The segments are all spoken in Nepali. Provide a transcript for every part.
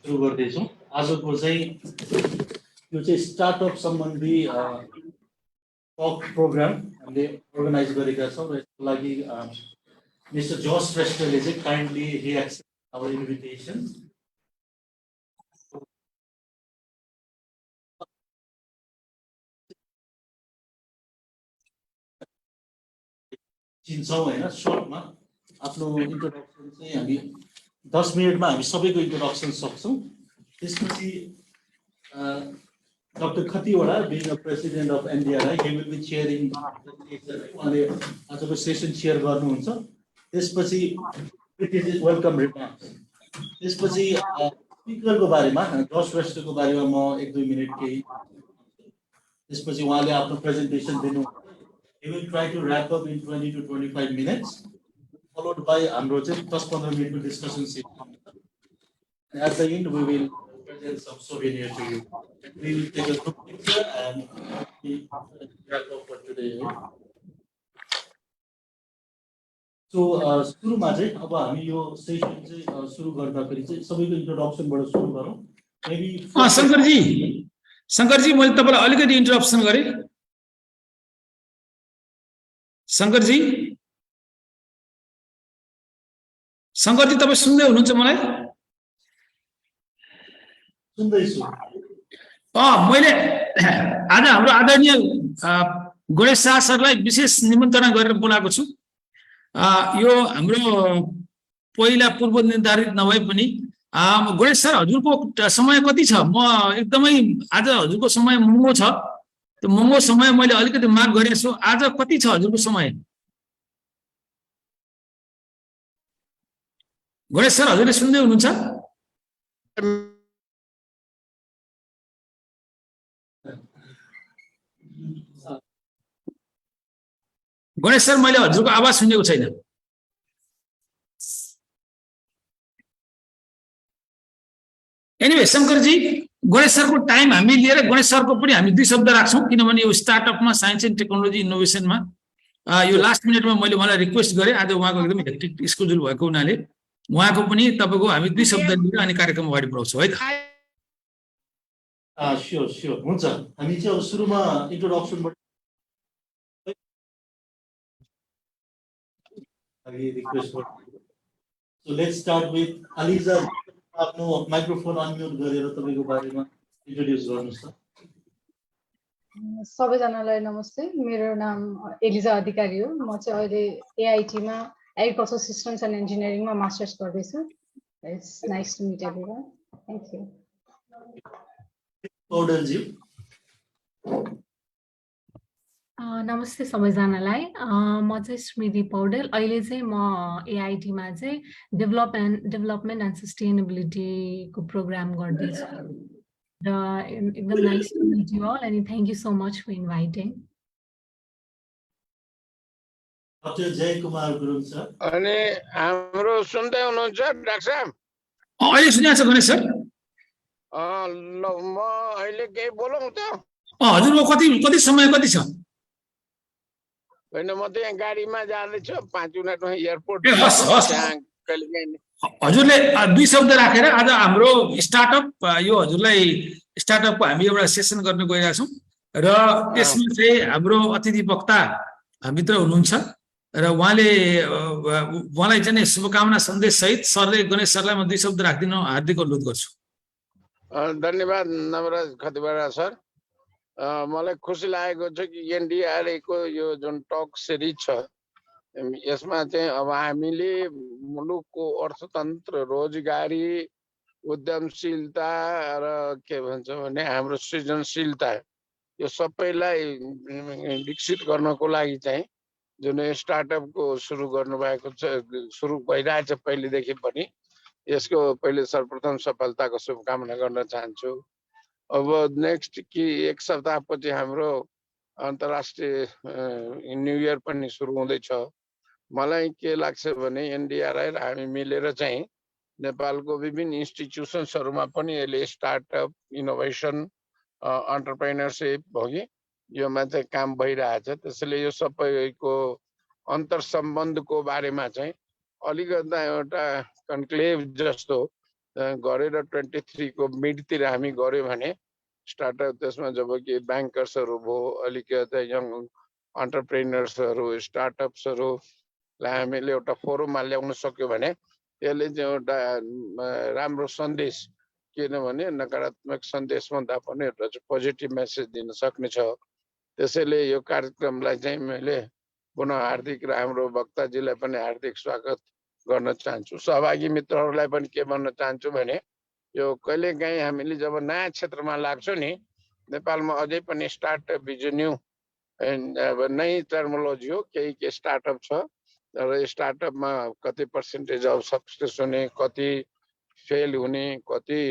सुरु गर्दैछौँ आजको चाहिँ यो चाहिँ स्टार्टअप सम्बन्धी टक प्रोग्राम हामीले अर्गनाइज गरेका छौँ र यसको लागि मिस्टर जस श्रेष्ठले चाहिँ kindly he accept our invitation चिन्छौँ हैन सर्टमा आफ्नो इन्ट्रोडक्सन चाहिँ हामी 10 मिनेटमा हामी सबैको इन्ट्रोडक्सन सक्छौँ त्यसपछि Dr. Khatiwala, being a president of NDRI, he will be chairing उहाँले आजको सेसन चेयर गर्नुहुन्छ त्यसपछि वेलकम रिमार्क्स त्यसपछि स्पिकरको बारेमा जस श्रेष्ठको बारेमा म 1-2 मिनेट केही त्यसपछि उहाँले आफ्नो प्रेजेन्टेसन दिनु he will try to wrap up in 20 to 25 minutes followed by हाम्रो चाहिँ 10-15 मिनेटको discussion session and at the end we will present some souvenir to you. We will take a group picture and wrap up for today. So सुरुमा चाहिँ अब हामी यो सेसन चाहिँ सुरु गर्दाखेरि चाहिँ सबैको इन्ट्रोडक्सनबाट सुरु गरौँ मेबी शंकरजी मैले तपाईलाई अलिकति इन्टरप्सन गरे शंकरजी तपाईँ सुन्दै हुनुहुन्छ मलाई सुन्दैछु मैले आज हाम्रो आदरणीय गणेश शाह सरलाई विशेष निमन्त्रणा गरेर बोलाएको छु यो हाम्रो पहिला पूर्व निर्धारित नभए पनि गणेश सर हजुरको समय कति छ म एकदमै आज हजुरको समय महँगो छ त्यो महँगो समय मैले अलिकति माग गरेको छु आज कति छ हजुरको समय गणेश सर हजुरले सुन्दै हुनुहुन्छ गणेश सर मैले हजुरको आवाज सुनेको छैन एनीवे शंकरजी गणेश सरको टाइम हामी लिएर गणेश सरको पनि हामी 2 शब्द राख्छौं किनभने यो स्टार्टअपमा साइन्स एन्ड टेक्नोलोजी इनोभेसनमा यो लास्ट मिनेटमा मैले उहाँलाई रिक्वेस्ट गरेँ आज उहाँको एकदम हेक्टिक स्केड्युल भएको हुनाले उहाँको पनि तपाईको हामी 2 शब्द लिएर अनि कार्यक्रम अगाडि बढाउँछौँ है त स्योर हुन्छ हामी चाहिँ अब सुरुमा इन्ट्रोडक्सनबाट request for so let's start with Aliza आफ्नो माइक्रोफोन अनम्युट गरेर तपाईको बारेमा इन्ट्रोड्युस गर्नुस् त सबैजनालाई नमस्ते मेरो नाम एलिजा अधिकारी हो म चाहिँ अहिले एआईटी मा एग्रिकल्चर सिस्टम्स एन्ड इन्जिनियरिङ मा मास्टर्स गर्दैछु it's nice to meet everyone thank you Paudel ji नमस्ते सबैजनालाई म चाहिँ स्मृति पौडेल अहिले चाहिँ म एआईटी मा चाहिँ डेभलपमेन्ट एन्ड सस्टेनेबिलिटी को प्रोग्राम गर्दैछु र एकदम nice to meet you all and thank you so much for inviting doctor Jay Kumar Gurung sir अनि हाम्रो सुन्दै हुनुहुन्छ डाक्टर साहब अहिले सुनेको छ गणेश सर ल म अहिले केही बोलौँ त हजुरको कति समय कति छ होइन म त यहाँ गाडीमा जाँदैछु 5 मिनेटमा एयरपोर्ट हजुरले 2 शब्द राखेर आज हाम्रो स्टार्टअप यो हजुरलाई स्टार्टअपको हामी एउटा सेसन गर्न गइरहेका छौँ र त्यसमा चाहिँ हाम्रो अतिथि वक्ता भित्र हुनुहुन्छ र उहाँलाई चाहिँ शुभकामना सन्देश सहित सरले गणेश सरलाई म 2 शब्द राख्दिन हार्दिक अनुरोध गर्छु धन्यवाद नवराज खतिवडा सर मलाई खुसी लागेको छ कि एनडीआरआई को यो जुन टक सिरिज छ यसमा चाहिँ अब हामीले मुलुकको अर्थतन्त्र रोजगारी उद्यमशीलता र के भन्छ भने हाम्रो सृजनशीलता यो सबैलाई विकसित गर्नको लागि चाहिँ जुन स्टार्टअपको सुरु गर्नुभएको छ सुरु भइरहेछ पहिलेदेखि पनि यसको पहिले सर्वप्रथम सफलताको शुभकामना गर्न चाहन्छु अब नेक्स्ट कि 1 सप्ताहपछि हाम्रो अन्तर्राष्ट्रिय न्यू इयर पनि सुरु हुँदैछ मलाई के लाग्छ भने एनडीआरआई र हामी मिलेर चाहिँ नेपालको विभिन्न इन्स्टिट्युसन्सहरुमा पनि यसले स्टार्टअप इनोभेसन एन्टरप्रेन्योरशिप हो कि योमा चाहिँ काम भइरहेछ त्यसैले यो सबैको अन्तर्सम्बन्धको बारेमा चाहिँ अलिकता एउटा कन्क्लेभ जस्तो गरेर 23 को मिडतिर हामी गऱ्यौँ भने स्टार्टअप त्यसमा जब कि ब्याङ्कर्सहरू भयो अलिकति यङ अन्टरप्रेनर्सहरू स्टार्टअप्सहरूलाई हामीले एउटा फोरममा ल्याउन सक्यो भने त्यसले चाहिँ एउटा राम्रो सन्देश किनभने नकारात्मक सन्देश भन्दा पनि एउटा चाहिँ पोजिटिभ मेसेज दिन सक्नेछ त्यसैले यो कार्यक्रमलाई चाहिँ मैले पुनः हार्दिक र हाम्रो वक्ताजीलाई पनि हार्दिक स्वागत गर्न चाहन्छु सहभागी मित्रहरूलाई पनि के भन्न चाहन्छु भने यो कहिलेकाहीँ हामीले जब नयाँ क्षेत्रमा लाग्छौँ नि नेपालमा अझै पनि स्टार्टअप इज न्यू अब नयाँ टर्मोलोजी हो केही स्टार्टअप छ र यो स्टार्टअपमा कति पर्सेन्टेज अफ सक्सेस हुने कति फेल हुने कति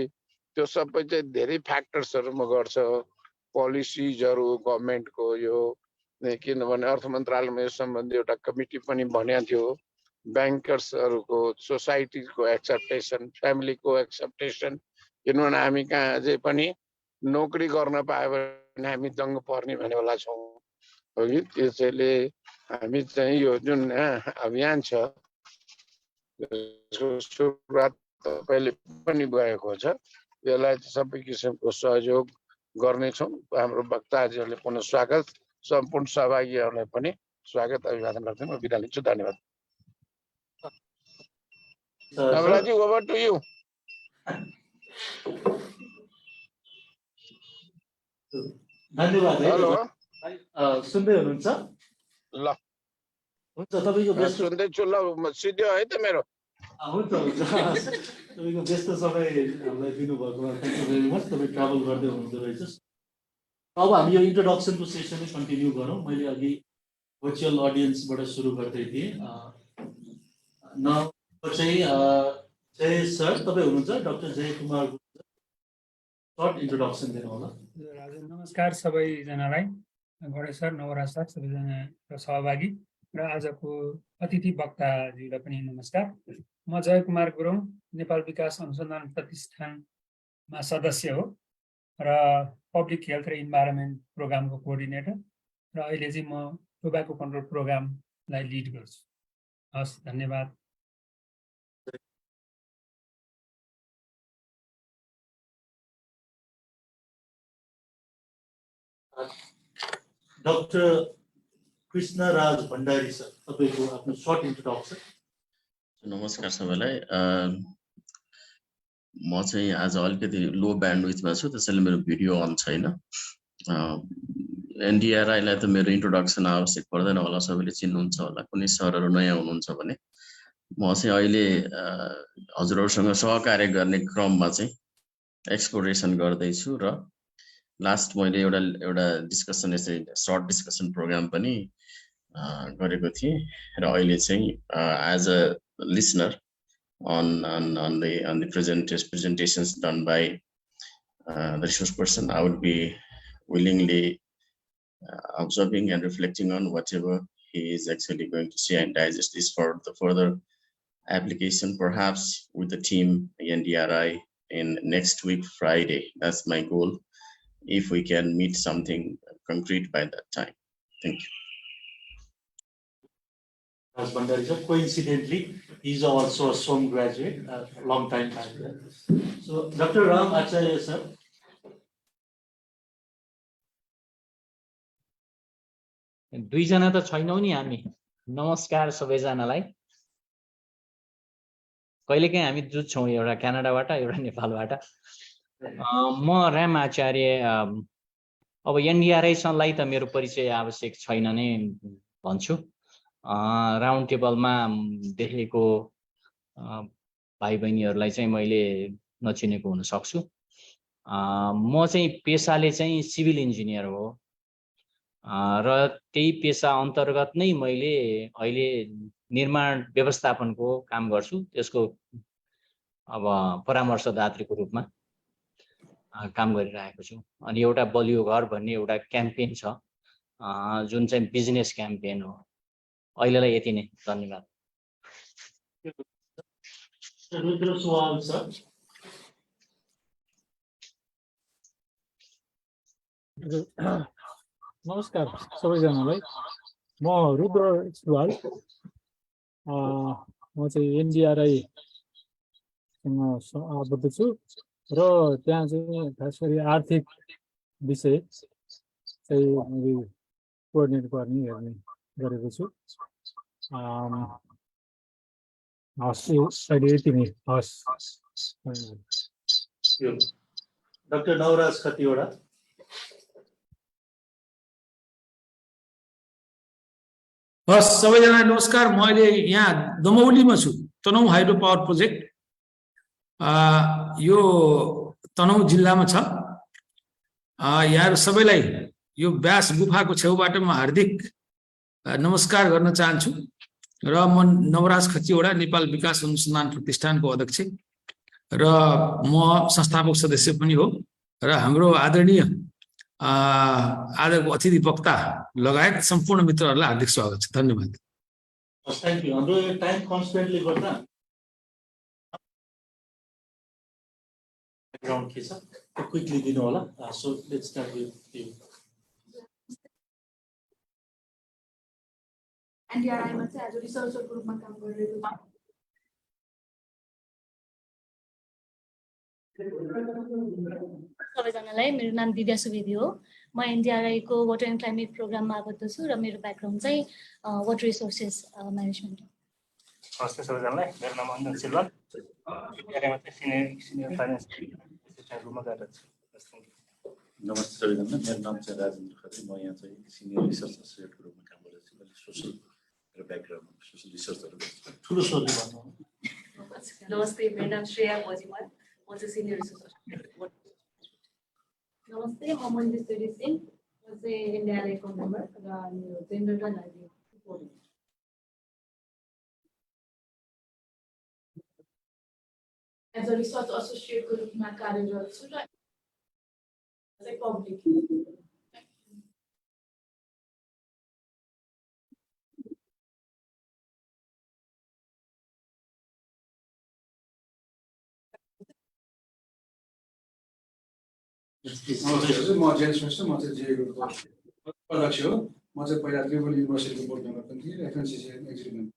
त्यो सबै चाहिँ धेरै फ्याक्टर्सहरूमा गर्छ पोलिसिजहरू गभर्मेन्टको यो किनभने अर्थ मन्त्रालयमा यो सम्बन्धी एउटा कमिटी पनि बनेको थियो ब्याङ्कर्सहरूको सोसाइटीको एक्सेप्टेसन फ्यामिलीको एक्सेप्टेसन किनभने हामी कहाँ अझै पनि नोकरी गर्न पायो भने हामी दङ्ग पर्ने भन्ने वाला छौँ हो कि त्यसैले हामी चाहिँ यो जुन अभियान छ त्यसको सुरुवात तपाईँले पनि भएको छ यसलाई सबै किसिमको सहयोग गर्नेछौँ हाम्रो वक्ताजीहरूले पुनः स्वागत सम्पूर्ण सहभागीहरूलाई पनि स्वागत अभिवादन गर्दै म बिदा लिन्छु धन्यवाद नवराजी ओभर टु यु धन्यवाद हेलो सुन्दै हुनुहुन्छ ल हुन्छ तपाईँको व्यस्त सुन्दैछु ल सिध्यो है त मेरो हुन्छ हुन्छ तपाईँको व्यस्त समय हामीलाई दिनुभएकोमा थ्याङ्क यू भेरी मच तपाईँ ट्राभल गर्दै हुनुहुँदो रहेछ अब हामी यो इन्ट्रोडक्सनको सेसनै कन्टिन्यू गरौँ मैले अघि भर्चुअल अडियन्सबाट सुरु गर्दै थिएँ चाहिँ जय सर तपाईँ हुनुहुन्छ doctor Jay Kumar short introduction दिनु होला नमस्कार सबैजनालाई गणेश सर नवराज सर सबैजना सहभागी र आजको अतिथि वक्ताजीलाई पनि नमस्कार म जय कुमार गुरुङ नेपाल विकास अनुसन्धान प्रतिष्ठानमा सदस्य हो र पब्लिक हेल्थ र इन्भाइरोमेन्ट प्रोग्रामको कोअर्डिनेटर र अहिले चाहिँ म टोब्याको कन्ट्रोल प्रोग्रामलाई लिड गर्छु हस् धन्यवाद डाक्टर कृष्ण राज भण्डारी सर तपाईँको आफ्नो सर्ट इन्ट्रोडक्सन नमस्कार सबैलाई म चाहिँ आज अलिकति लो ब्यान्डविथमा छु त्यसैले मेरो भिडियो अन छैन एनडीआरआईलाई त मेरो इन्ट्रोडक्सन आवश्यक पर्दैन होला सबैले चिन्नुहुन्छ होला कुनै सरहरू नयाँ हुनुहुन्छ भने म चाहिँ अहिले हजुरहरूसँग सहकार्य गर्ने क्रममा चाहिँ एक्सप्लोरेसन गर्दैछु र लास्ट मैले एउटा डिस्कसन यसै सर्ट डिस्कसन प्रोग्राम पनि गरेको थिएँ र अहिले चाहिँ as a listener on the presentations done by the resource person. I would be willingly observing and reflecting on whatever he is actually going to say and digest this for the further application, perhaps with the team NDRI in next week Friday. That's my goal, if we can meet something concrete by that time. Thank you. Raj Bhandari sir, coincidentally, he's also a SOM graduate, a long time back there. So, Dr. Ram Acharya sir. दुईजना त छैनौँ नि हामी नमस्कार सबैजनालाई कहिलेकाहीँ हामी जुझ्छौँ एउटा क्यानाडाबाट एउटा नेपालबाट म राम आचार्य अब एनडीआरआई सँगलाई त मेरो परिचय आवश्यक छैन नै भन्छु राउन्ड टेबलमा देखेको भाइ बहिनीहरूलाई चाहिँ मैले नचिनेको हुन सक्छु म चाहिँ पेसाले चाहिँ सिभिल इन्जिनियर हो र त्यही पेसा अन्तर्गत नै मैले अहिले निर्माण व्यवस्थापनको काम गर्छु त्यसको अब परामर्शदात्रीको रूपमा काम गरिरहेको छु अनि एउटा बलियो घर भन्ने एउटा क्याम्पेन छ जुन चाहिँ बिजनेस क्याम्पेन हो अहिलेलाई यति नै धन्यवाद नमस्कार सबैजनालाई म रुद्र सुवाल म चाहिँ एनडीआरआई आबद्ध छु र त्यहाँ चाहिँ खास गरी आर्थिक विषय चाहिँ मैले कोअर्डिनेट गर्ने हेर्ने गरेको छु। हस् अहिले यति नै हस्। डाक्टर नवराज खतिवडा। हस् सबैजनालाई नमस्कार। म अहिले यहाँ दमौलीमा छु, तनहुँ हाइड्रो पावर प्रोजेक्ट। यो तनहुँ जिल्लामा छ। यहाँहरू सबैलाई यो व्यास गुफाको छेउबाट म हार्दिक नमस्कार गर्न चाहन्छु। र म नवराज खतिवडा, नेपाल विकास अनुसन्धान प्रतिष्ठानको अध्यक्ष र म संस्थापक सदस्य पनि हो। र हाम्रो आदरणीय आजको अतिथि वक्ता लगायत सम्पूर्ण मित्रहरूलाई हार्दिक स्वागत छ। धन्यवाद। Thank you. हाम्रो टाइम कन्स्टेन्टले गर्दा ब्याकग्राउन्ड के छ क्विकली दिनु होला। So let's start with you. NDRI मा चाहिँ आज रिसर्चरको रूपमा काम गरिरहेको छु। सबैजनालाई मेरो नाम दिव्या सुवेदी हो। म NDRI को वाटर एन्ड क्लाइमेट प्रोग्राममा आबद्ध छु र मेरो ब्याकग्राउन्ड चाहिँ वाटर रिसोर्सेस म्यानेजमेन्ट हो। नमस्ते सबैजनालाई, मेरो नाम अञ्जन सिल्वा। NDRI मा चाहिँ सिनियर फाइनेन्स रूपमा गरेर छु। नमस्ते सबैजना, मेरो नाम चाहिँ राजेन्द्र खत्री। म यहाँ चाहिँ सिनियर रिसर्च एसोसिएटको रूपमा काम गर्दैछु। मैले सोसल ब्याकग्राउन्ड सोसल रिसर्चहरू गर्छु। ठुलो स्वरले भन्नु। नमस्ते, मेरो नाम श्रेया भजिमल। म चाहिँ सिनियर रिसर्च एसोसिएट। नमस्ते, म मन्दिर सिंह। म चाहिँ NDRI को मेम्बर र मेरो जेन्डर र लाइभ एज अ रिसर्च एसोसिएटको रूपमा कार्यरत छु र चाहिँ पब्लिक। नमस्ते, म जय श्रेष्ठ। म चाहिँ JAVIK अध्यक्ष हो। म चाहिँ पहिला त्रिभुवन युनिभर्सिटीको बोर्ड मेम्बर पनि थिएँ, FNCC एक्जिक्युटिभ।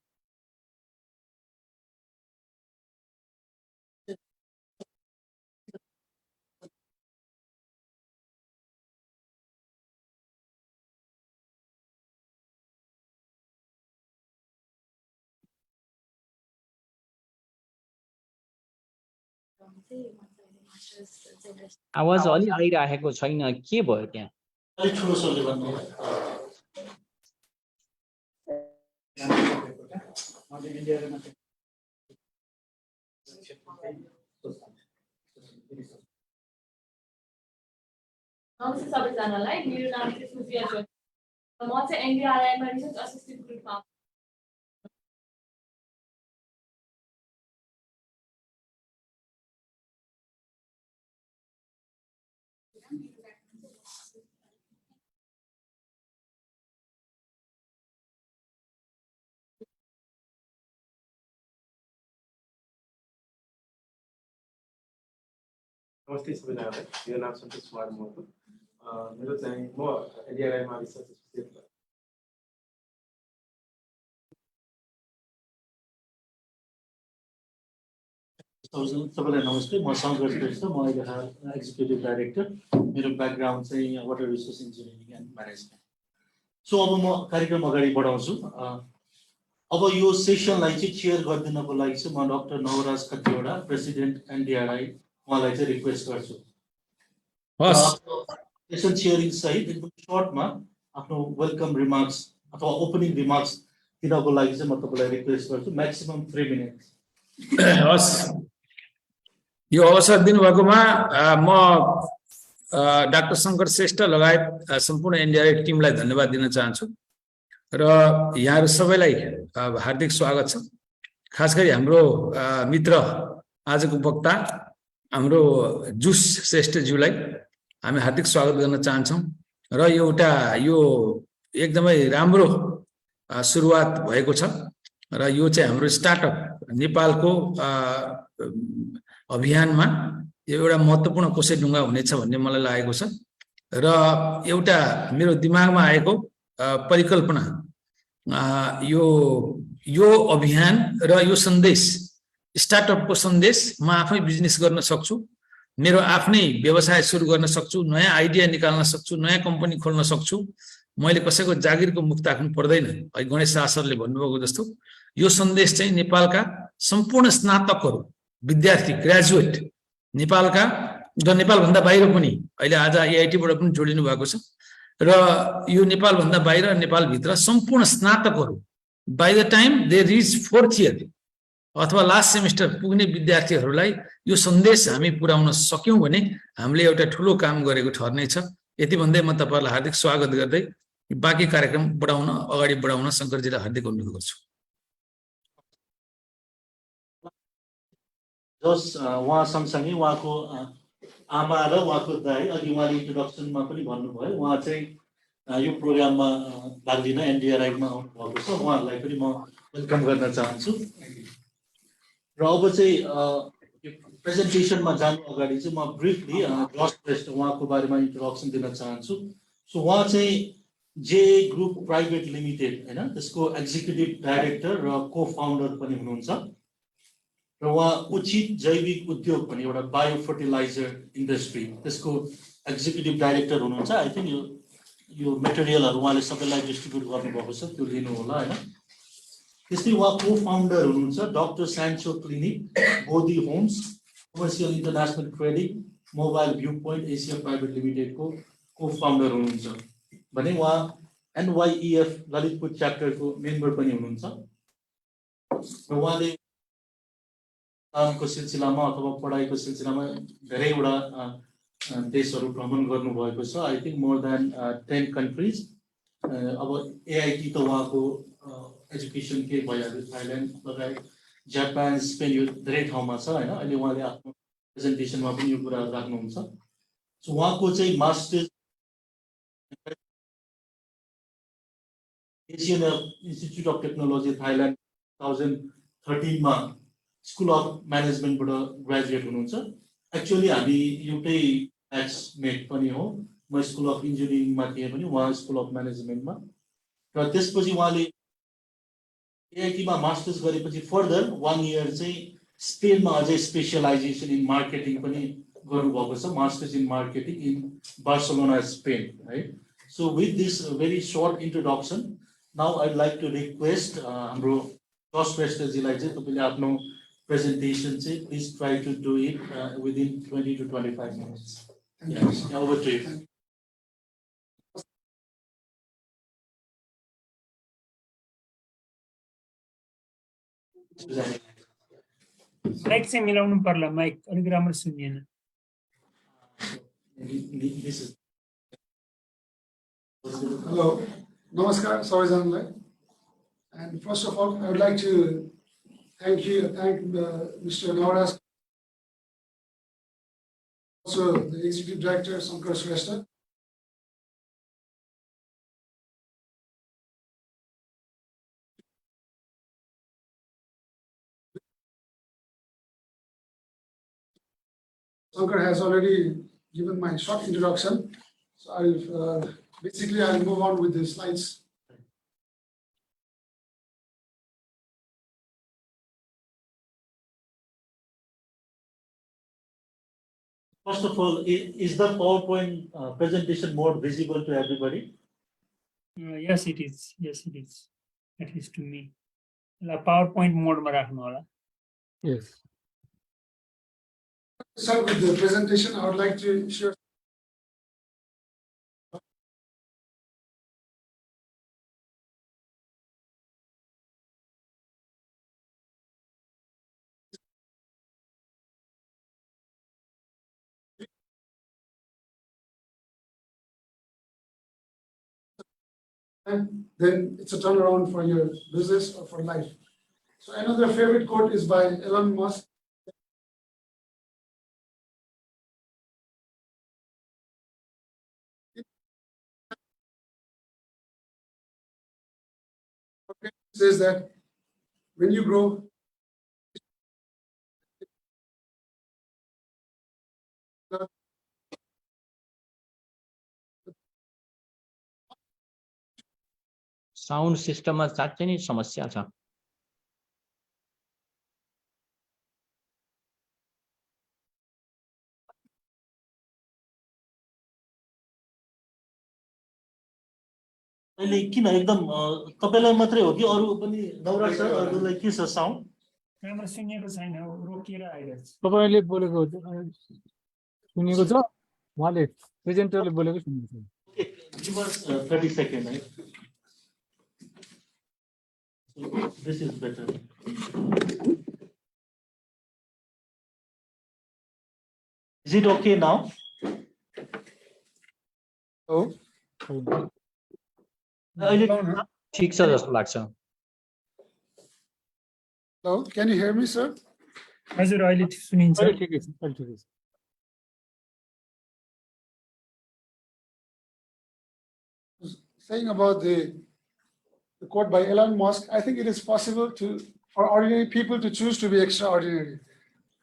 आवाज अलि आइरहेको छैन, के भयो त्यहाँ? अलिक ठुलो स्वरले भन्नु। नमस्ते सबैजनालाई, मेरो नाम चाहिँ सुफिया जोशी। म चाहिँ NDRI मा रिसर्च एसोसिएटको रूपमा नमस्ते सबैजनालाई, मेरो नाम सन्तोष कुमार महतो। मेरो चाहिँ म NDRI मा रिसर्च एसोसिएट। सबैलाई नमस्ते, म शङ्कर श्रेष्ठ। म अहिले एक्जिक्युटिभ डाइरेक्टर। मेरो ब्याकग्राउन्ड चाहिँ water resource engineering and management. So अब म कार्यक्रम अगाडि बढाउँछु। अब यो सेसनलाई चाहिँ चेयर गरिदिनको लागि चाहिँ म doctor Navraj Khatiwada, president NDRI, उहाँलाई चाहिँ रिक्वेस्ट गर्छु। सेसन चेयरिङ सहित एकदम सर्टमा आफ्नो वेलकम रिमार्क्स अथवा ओपनिङ रिमार्क्स दिनको लागि चाहिँ म तपाईँलाई रिक्वेस्ट गर्छु। Maximum 3 minute. हस्, यो अवसर दिनुभएकोमा म डाक्टर शङ्कर श्रेष्ठ लगायत सम्पूर्ण NDRI टिमलाई धन्यवाद दिन चाहन्छु र यहाँहरू सबैलाई हार्दिक स्वागत छ। खास गरी हाम्रो मित्र आजको वक्ता हाम्रो जुस श्रेष्ठज्यूलाई हामी हार्दिक स्वागत गर्न चाहन्छौँ। र एउटा यो एकदमै राम्रो सुरुवात भएको छ र यो चाहिँ हाम्रो स्टार्टअप नेपालको अभियानमा यो एउटा महत्त्वपूर्ण कोसेढुङ्गा हुनेछ भन्ने मलाई लागेको छ। र एउटा मेरो दिमागमा आएको परिकल्पना यो अभियान र यो सन्देश स्टार्टअपको सन्देश म आफै बिजनेस गर्न सक्छु, मेरो आफ्नै व्यवसाय सुरु गर्न सक्छु, नयाँ आइडिया निकाल्न सक्छु, नयाँ कम्पनी खोल्न सक्छु, मैले कसैको जागिरको मुख ताक्नु पर्दैन। गणेश शाह सरले भन्नुभएको जस्तो यो सन्देश चाहिँ नेपालका सम्पूर्ण स्नातकहरू, विद्यार्थी, ग्रेजुएट नेपालका र नेपालभन्दा बाहिर पनि अहिले आज एआइटीबाट पनि जोडिनु भएको छ र यो नेपालभन्दा बाहिर नेपालभित्र सम्पूर्ण स्नातकहरू by the time they reach 4th year अथवा लास्ट सेमिस्टर पुग्ने विद्यार्थीहरूलाई यो सन्देश हामी पुर्याउन सक्यौं भने हामीले एउटा ठूलो काम गरेको ठर्नेछ। यति भन्दै म तपाईहरुलाई हार्दिक स्वागत गर्दै बाँकी कार्यक्रम अगाडि बढाउन शंकरजीलाई हार्दिक अनुरोध गर्छु। जस उहाँ सँगसँगै उहाँको आमा र उहाँको दाइ अघि उहाँले इन्ट्रोडक्सनमा पनि भन्नुभयो, उहाँ चाहिँ यो प्रोग्राममा भाग लिन एनडीआरआईमा आउनु भएको छ। उहाँहरूलाई पनि म वेलकम गर्न चाहन्छु। र अब चाहिँ प्रेजेन्टेसनमा जानु अगाडि चाहिँ म ब्रिफली जस श्रेष्ठ उहाँको बारेमा इन्ट्रोडक्सन दिन चाहन्छु। सो उहाँ चाहिँ जे ग्रुप प्राइभेट लिमिटेड हैन त्यसको एक्जिक्युटिभ डाइरेक्टर र को फाउन्डर पनि हुनुहुन्छ र उहाँ उचित जैविक उद्योग भन्ने एउटा बायो फर्टिलाइजर इन्डस्ट्री त्यसको एक्जिक्युटिभ डाइरेक्टर हुनुहुन्छ। आई थिंक यो मेटेरियलहरु उहाँले सबैलाई डिस्ट्रिब्युट गर्नुभएको छ, त्यो लिनु होला हैन। त्यसै उहाँ को फाउन्डर हुनुहुन्छ doctor Sancho clinic, Bodhi homes, commercial international trading, mobile view point Asia private लिमिटेडको को फाउन्डर हुनुहुन्छ भने उहाँ एनवाईईएफ ललितपुर च्याप्टरको मेम्बर पनि हुनुहुन्छ र उहाँले कामको सिलसिलामा अथवा पढाइको सिलसिलामा धेरैवटा देशहरू भ्रमण गर्नुभएको छ। I think more than 10 countries. अब एआईटी त उहाँको एजुकेसन के भइहाल्यो, थाइल्यान्ड लगायत जापान, स्पेन यो धेरै ठाउँमा छ हैन। अहिले उहाँले आफ्नो प्रेजेन्टेसनमा पनि यो कुरा राख्नुहुन्छ। सो उहाँको चाहिँ masters Asian institute of technology Thailand 2013 मा स्कुल अफ म्यानेजमेन्टबाट ग्रेजुएट हुनुहुन्छ। एक्चुअली हामी एउटै ब्याचमेट पनि हो। म स्कुल अफ इन्जिनियरिङमा थिएँ पनि उहाँ स्कुल अफ म्यानेजमेन्टमा। र त्यसपछि उहाँले एआईटीमा मास्टर्स गरेपछि फर्दर 1 इयर चाहिँ स्पेनमा अझै स्पेशलाइजेसन इन मार्केटिङ पनि गर्नुभएको छ, masters in marketing in Barcelona Spain है। So with this very short introduction now I'd like to request हाम्रो जस श्रेष्ठजीलाई चाहिँ तपाईले आफ्नो presentation say please try to do it within 20 to 25 minutes. Yes, over to you. Mic चाहिँ मिलाउनु पर्ला, माइक अलिक राम्रो सुनिएन। Hello, namaskar सबैजनालाई। And first of all, I would like to thank Mr. Navaraj, also the Executive Director, Shrestha. Shankar has already given my short introduction, so I'll move on with the slides. First of all, is the PowerPoint presentation more visible to everybody? Yes, it is. Yes, it is. At least to me. PowerPoint mode ma rakhnu hola. Yes. Start with the presentation. I would like to share. And then it's a turnaround for your business or for life. So another favorite quote is by Elon Musk. It says that when you grow, sound सिस्टममा साँच्चै नै समस्या छ। अहिले किन एकदम तपाईलाई मात्रै हो कि अरु पनि नवराज सर अरुलाई के छ साउन्ड राम्रो सुनिएको छैन रोकिएर आइरहेको छ तपाईँले बोलेको सुनेको छ उहाँले प्रेजेन्टरले बोलेको सुनेको छ give us 30 seconds right? So this is better is it okay now Oh, अहिले ठिक छ जस्तो लाग्छ hello, can you hear me, sir? हजुर अहिले सुनिन्छ अहिले ठिकै छ अहिले ठिकै छ Saying about the quote by Elon Musk, I think it is possible for ordinary people to choose to be extraordinary.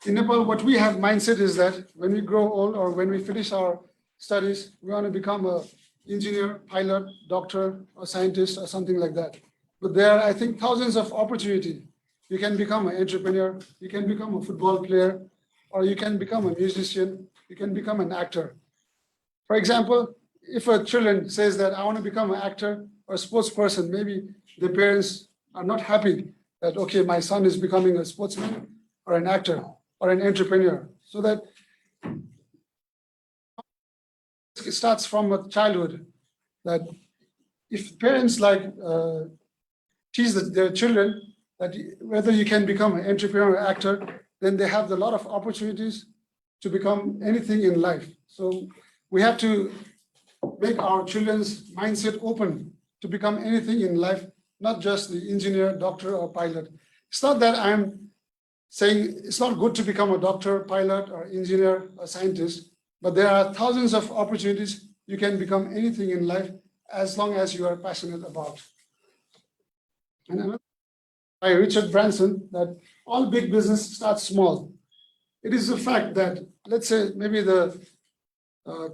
In Nepal, what we have mindset is that when we grow old or when we finish our studies, we want to become an engineer, pilot, doctor, or scientist, or something like that. But there are, I think, thousands of opportunities. You can become an entrepreneur, you can become a football player, or you can become a musician, you can become an actor. For example, if a children says that I want to become an actor or a sports person, maybe the parents are not happy that, okay, my son is becoming a sportsman or an actor or an entrepreneur. So that it starts from a childhood, that if parents teach their children that whether you can become an entrepreneur or actor, then they have a lot of opportunities to become anything in life. So we have to make our children's mindset open to become anything in life, not just the engineer, doctor, or pilot. It's not that I'm saying it's not good to become a doctor, pilot, or engineer, or scientist, but there are thousands of opportunities. You can become anything in life as long as you are passionate about. And another by Richard Branson, that all big business starts small. It is a fact that, let's say, maybe the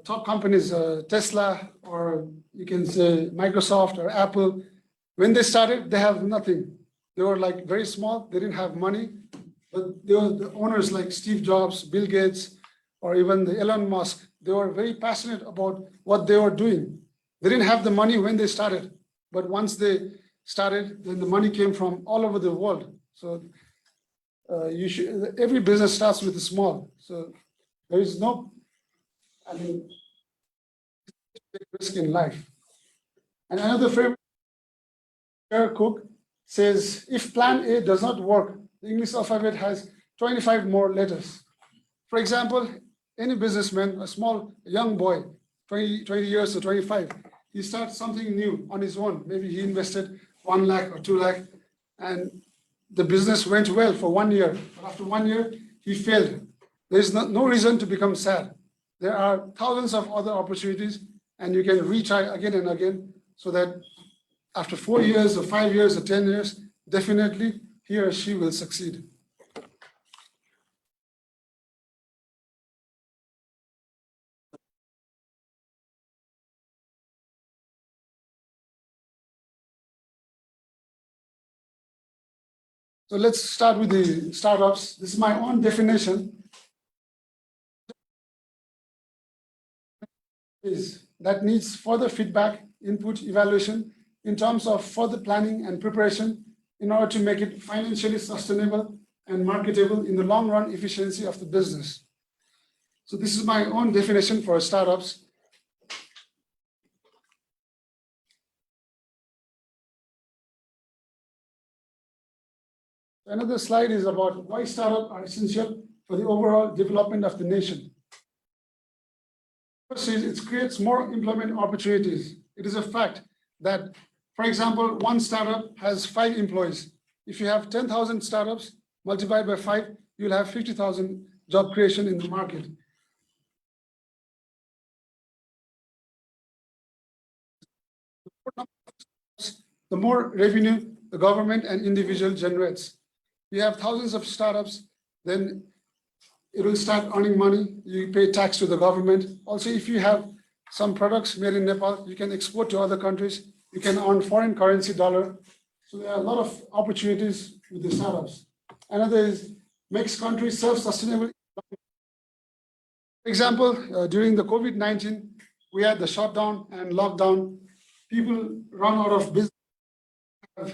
top companies, Tesla, or you can say Microsoft or Apple, when they started, they have nothing. They were like very small, they didn't have money, but they were the owners like Steve Jobs, Bill Gates, or even the Elon Musk. They were very passionate about what they were doing. They didn't have the money when they started, but once they started, then the money came from all over the world. So every business starts with a small. So there is no, risk in life. And another favorite, Cook says, if plan A does not work, the English alphabet has 25 more letters. For example, any businessman, a young boy, 20 years or 25, he starts something new on his own. Maybe he invested 1 lakh or 2 lakh, and the business went well for 1 year. But after 1 year, he failed. There is no reason to become sad. There are thousands of other opportunities, and you can retry again and again, so that after 4 years or 5 years or 10 years, definitely he or she will succeed. So let's start with the startups. This is my own definition. That needs further feedback, input, evaluation in terms of further planning and preparation in order to make it financially sustainable and marketable in the long run efficiency of the business. So this is my own definition for startups. Another slide is about why startups are essential for the overall development of the nation. First is it creates more employment opportunities. It is a fact that, for example, one startup has 5 employees. If you have 10,000 startups, multiplied by 5, you'll have 50,000 job creation in the market. The more revenue the government and individual generates. You have thousands of startups, then it will start earning money. You pay tax to the government. Also, if you have some products made in Nepal, you can export to other countries. You can earn foreign currency dollar. So there are a lot of opportunities with the startups. Another is makes countries self-sustainable. For example, during the COVID-19, we had the shutdown and lockdown. people run out of business,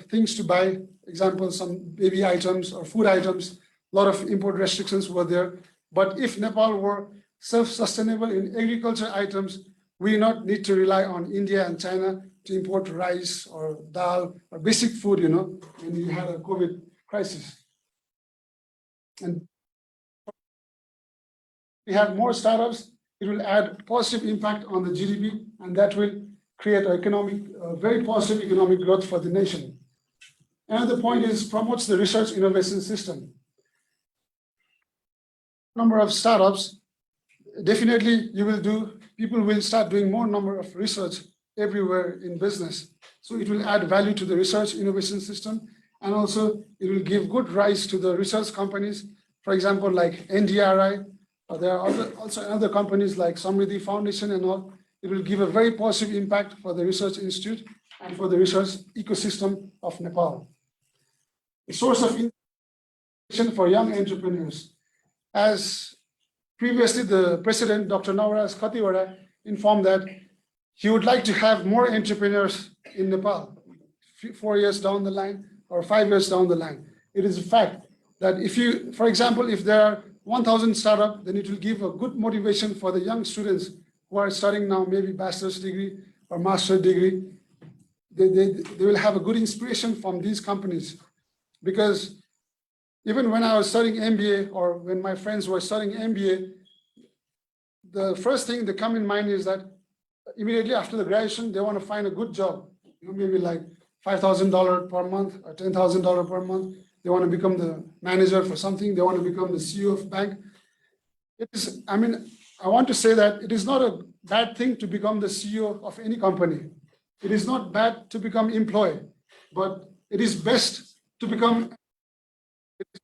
things to buy, example, some baby items or food items, a lot of import restrictions were there. But if Nepal were self-sustainable in agriculture items, we not need to rely on India and China to import rice or dal or basic food, when we had a COVID crisis. And we have more startups, it will add positive impact on the GDP, and that will create very positive economic growth for the nation. Another point is promotes the research innovation system. Number of startups, definitely people will start doing more number of research everywhere in business. So it will add value to the research innovation system, and also it will give good rise to the research companies. For example, like NDRI, there are also other companies like Samriddhi Foundation and all. It will give a very positive impact for the research institute and for the research ecosystem of Nepal. A source of inspiration for young entrepreneurs. As previously the President, Dr. Nauraj Khatiwada, informed that he would like to have more entrepreneurs in Nepal 4 years down the line or 5 years down the line. It is a fact that for example, if there are 1,000 startups, then it will give a good motivation for the young students who are studying now, maybe bachelor's degree or master's degree. They will have a good inspiration from these companies. Because even when I was studying MBA or when my friends were studying MBA, the first thing that come in mind is that immediately after the graduation, they want to find a good job, maybe like $5,000 per month or $10,000 per month. They want to become the manager for something. They want to become the CEO of bank. I want to say that it is not a bad thing to become the CEO of any company. It is not bad to become employee, but it is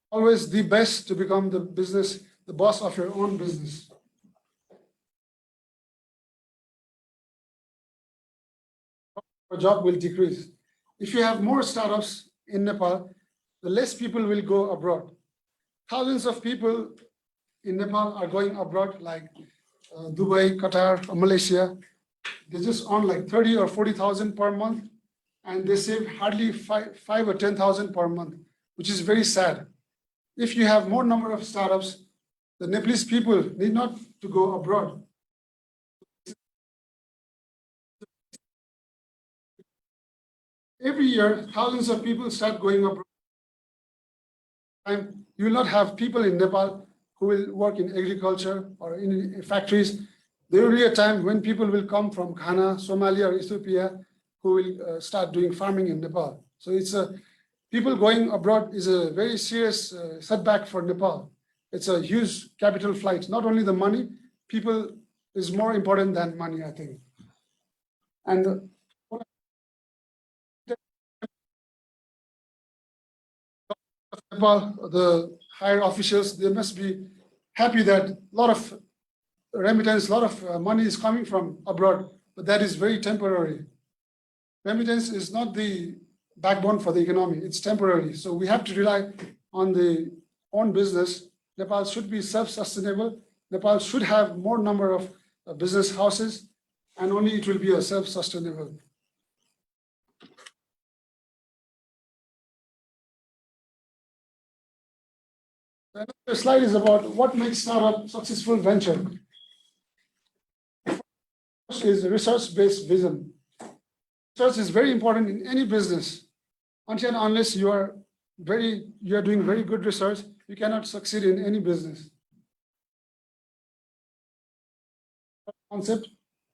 always the best to become the boss of your own business. Your job will decrease. If you have more startups in Nepal, the less people will go abroad. Thousands of people in Nepal are going abroad, like Dubai, Qatar, or Malaysia. They just earn like 30 or 40,000 per month, and they save hardly 5 or 10,000 per month, which is very sad. If you have more number of startups, the Nepalese people need not to go abroad. Every year, thousands of people start going abroad. And you will not have people in Nepal who will work in agriculture or in factories. There will be a time when people will come from Ghana, Somalia, or Ethiopia who will start doing farming in Nepal. So people going abroad is a very serious setback for Nepal. It's a huge capital flight. Not only the money, people is more important than money, I think. And Nepal, the higher officials, they must be happy that a lot of remittance, a lot of money is coming from abroad, but that is very temporary. Remittance is not the backbone for the economy, it's temporary. So we have to rely on the own business. Nepal should be self-sustainable. Nepal should have more number of business houses, and only it will be a self-sustainable. Another slide is about what makes startup successful venture. First is research-based vision. Research is very important in any business. Until and unless you are doing very good research, you cannot succeed in any business. Concept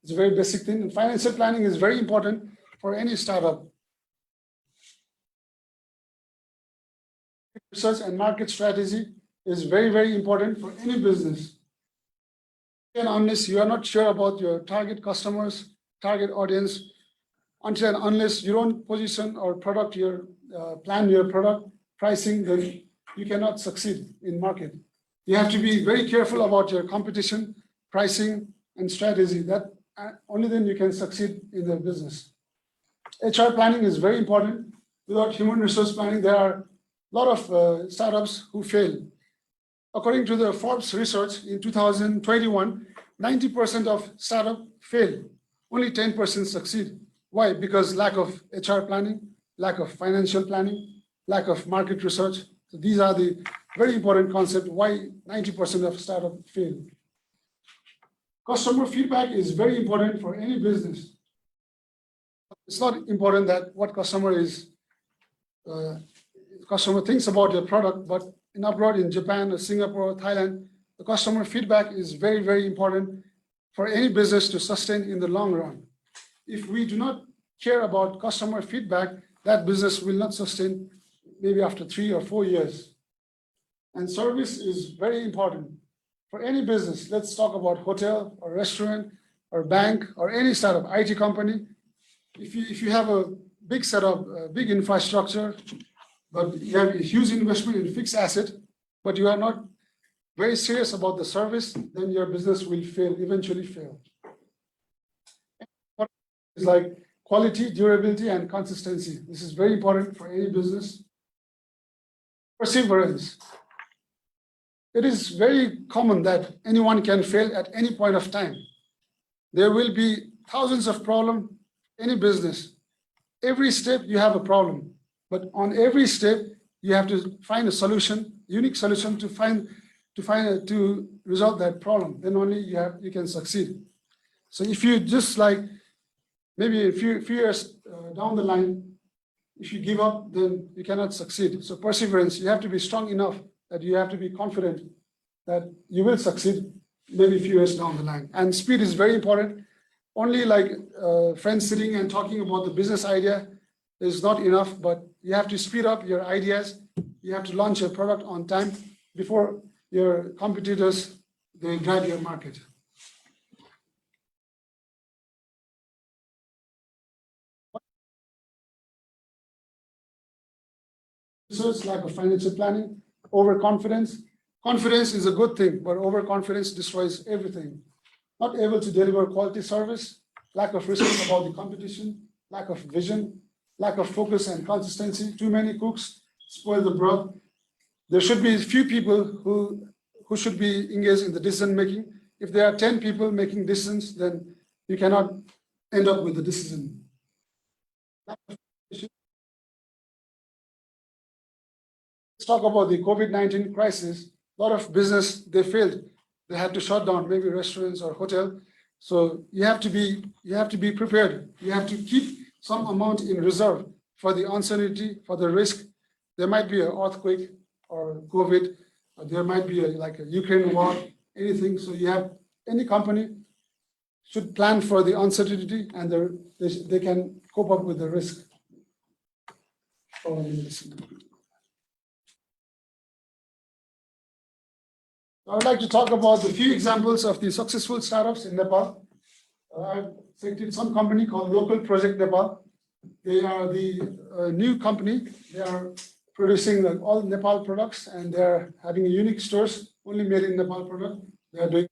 is a very basic thing, and financial planning is very important for any startup. Research and market strategy is very, very important for any business. And unless you are not sure about your target customers, target audience, until and unless you don't position or plan your product pricing, then you cannot succeed in market. You have to be very careful about your competition, pricing, and strategy. That only then you can succeed in the business. HR planning is very important. Without human resource planning, there are a lot of startups who fail. According to the Forbes research in 2021, 90% of startups fail. Only 10% succeed. Why? Because lack of HR planning, lack of financial planning, lack of market research. So these are the very important concepts why 90% of startups fail. Customer feedback is very important for any business. It's not important that what customer thinks about your product, but in abroad, in Japan or Singapore or Thailand, the customer feedback is very, very important for any business to sustain in the long run. If we do not care about customer feedback, that business will not sustain maybe after 3 or 4 years. And service is very important for any business. Let's talk about hotel or restaurant or bank or any startup, IT company. If you have a big setup, big infrastructure, but you have a huge investment in fixed asset, but you are not very serious about the service, then your business will fail, eventually fail. It's like quality, durability, and consistency. This is very important for any business. Perseverance. It is very common that anyone can fail at any point of time. There will be thousands of problems, any business. Every step you have a problem, but on every step you have to find a solution, unique solution to resolve that problem. Then only you can succeed. So if you just like maybe a few years down the line, if you give up, then you cannot succeed. So perseverance, you have to be strong enough that you have to be confident that you will succeed maybe a few years down the line. And speed is very important. Only like friends sitting and talking about the business idea is not enough, but you have to speed up your ideas. You have to launch your product on time before your competitors, they drive your market. Research, lack of financial planning, overconfidence. Confidence is a good thing, but overconfidence destroys everything. Not able to deliver quality service, lack of respect about the competition, lack of vision, lack of focus and consistency. Too many cooks spoil the broth. There should be few people who should be engaged in the decision making. If there are 10 people making decisions, then you cannot end up with the decision. Let's talk about the COVID-19 crisis. A lot of business, they failed. They had to shut down, maybe restaurants or hotel. So you have to be prepared. You have to keep some amount in reserve for the uncertainty, for the risk. There might be an earthquake or COVID, or there might be like a Ukraine war, anything. So you have any company should plan for the uncertainty and they can cope up with the risk. I would like to talk about a few examples of the successful startups in Nepal. I've selected some company called Local Project Nepal. They are the new company. They are producing all Nepal products and they're having unique stores, only made in Nepal product. They are doing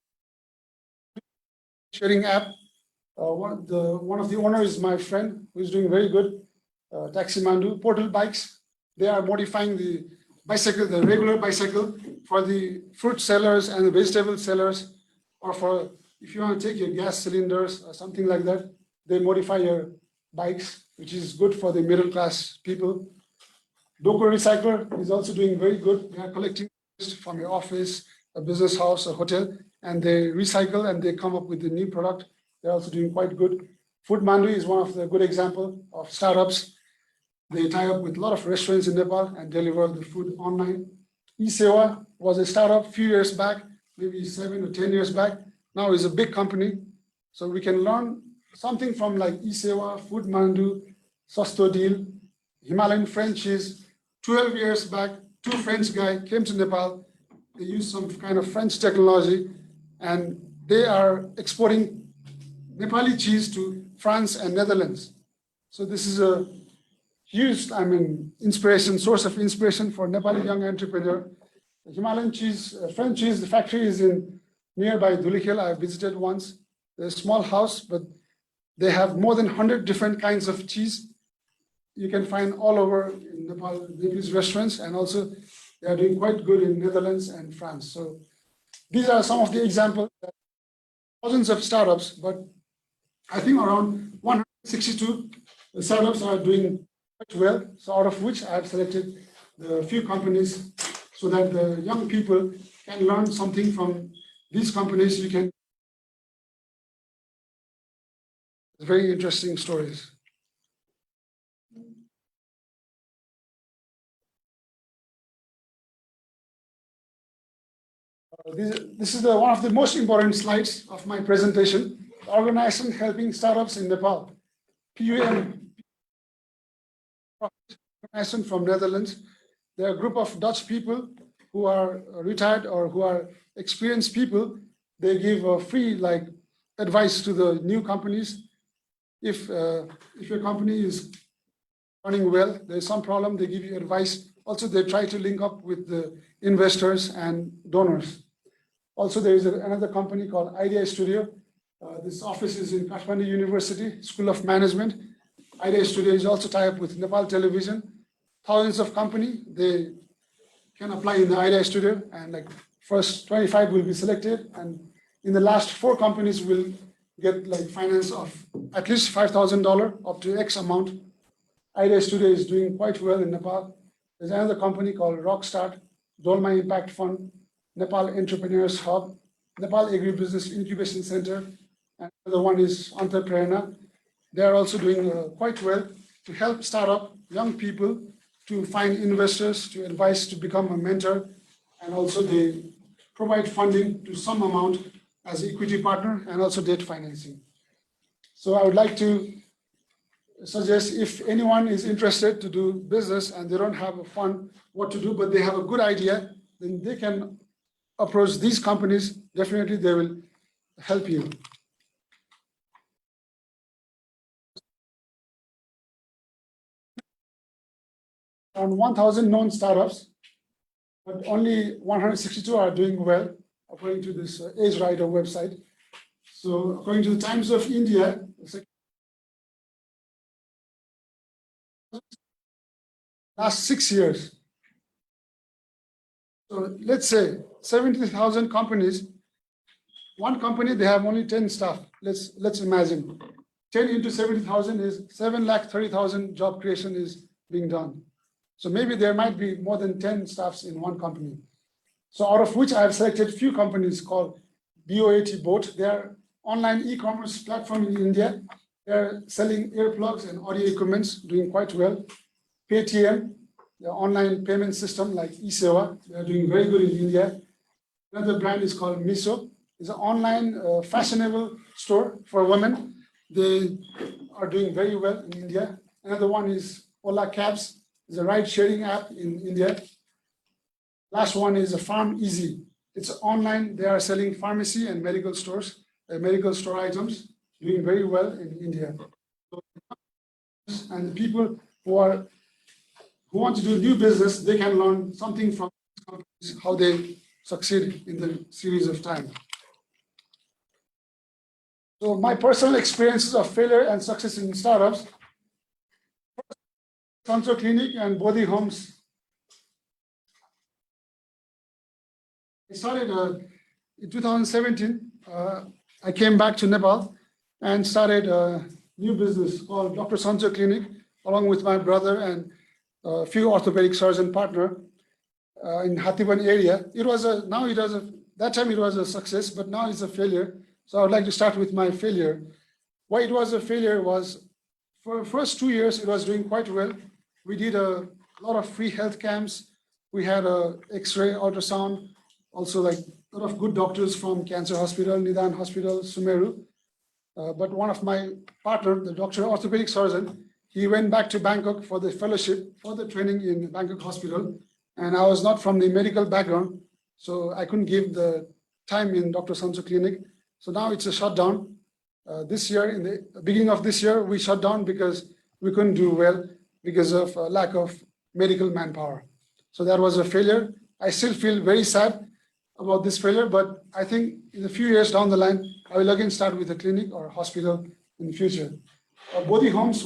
sharing app. One of the owners is my friend who is doing very good. Taxi Mandu, Portal Bikes. They are modifying the bicycle, the regular bicycle, for the fruit sellers and the vegetable sellers, or for if you want to take your gas cylinders or something like that, they modify your bikes, which is good for the middle class people. Doko Recycler is also doing very good. They are collecting waste from your office, a business house, a hotel, and they recycle and they come up with a new product. They're also doing quite good. Food Mandu is one of the good example of startups. They tie up with a lot of restaurants in Nepal and deliver the food online. eSewa was a startup a few years back, maybe 7 or 10 years back. Now it's a big company. So we can learn something from like eSewa, Food Mandu, Shrestha Deal, Himalayan French cheese. 12 years back, 2 French guys came to Nepal. They used some kind of French technology and they are exporting Nepali cheese to France and Netherlands. So this is a huge, inspiration, source of inspiration for Nepali young entrepreneur. The Himalayan cheese, French cheese, the factory is in nearby Dhulikhel. I visited once. There's a small house, but they have more than 100 different kinds of cheese. You can find all over in Nepal, Nepalese restaurants, and also they are doing quite good in Netherlands and France. So these are some of the examples. Thousands of startups, but I think around 100 62 startups are doing quite well. So out of which I have selected the few companies so that the young people can learn something from these companies. You can very interesting stories. This is one of the most important slides of my presentation. The organization helping startups in Nepal. PUM organization from Netherlands. They're a group of Dutch people who are retired or who are experienced people. They give free advice to the new companies. If your company is running well, there's some problem, they give you advice. Also, they try to link up with the investors and donors. Also, there is another company called Idea Studio. This office is in Kathmandu University, School of Management. Idea Studio is also tied up with Nepal Television. Thousands of companies, they can apply in the Idea Studio, and first 25 will be selected. And in the last 4 companies will get finance of at least $5,000 up to X amount. Idea Studio is doing quite well in Nepal. There's another company called Rockstart, Dolma Impact Fund, Nepal Entrepreneurs Hub, Nepal Agribusiness Incubation Center, and another one is Entrepreneur. They are also doing quite well to help startup young people to find investors, to advise, to become a mentor, and also they provide funding to some amount as equity partner and also debt financing. So I would like to suggest if anyone is interested to do business and they don't have a fund what to do, but they have a good idea, then they can approach these companies. Definitely they will help you. Around 1,000 known startups, but only 162 are doing well, according to this Age Rider website. So according to the Times of India, last 6 years. So let's say 70,000 companies, one company, they have only 10 staff. Let's imagine 10 into 70,000 is 730,000 job creation is being done. So maybe there might be more than 10 staffs in one company. So out of which I have selected few companies called BOAT Boat. They are online e-commerce platform in India. They're selling earplugs and audio equipments, doing quite well. Paytm, the online payment system like eSewa, they are doing very good in India. Another brand is called Miso. It's an online fashionable store for women. They are doing very well in India. Another one is Ola Cabs. It's a ride-sharing app in India. Last one is a Farm Easy. It's online. They are selling pharmacy and medical stores, medical store items, doing very well in India. And the people who want to do new business, they can learn something from companies, how they succeed in the series of time. So my personal experiences of failure and success in startups, Sancho Clinic and Bodhi Homes. I started in 2017. I came back to Nepal and started a new business called Dr. Sancho Clinic, along with my brother and a few orthopedic surgeon partner in Hatiban area. That time it was a success, but now it's a failure. So I would like to start with my failure. Why it was a failure was, for the first 2 years, it was doing quite well. We did a lot of free health camps. We had a X-ray, ultrasound, also a lot of good doctors from Cancer Hospital, Nidan Hospital, Sumeru. But one of my partner, the doctor, orthopedic surgeon, he went back to Bangkok for the fellowship, for the training in Bangkok Hospital. And I was not from the medical background, so I couldn't give the time in Dr. Sancho Clinic. So now it's a shutdown. This year, in the beginning of this year, we shut down because we couldn't do well because of lack of medical manpower. So that was a failure. I still feel very sad about this failure, but I think in a few years down the line, I will again start with a clinic or a hospital in the future. Bodhi Homes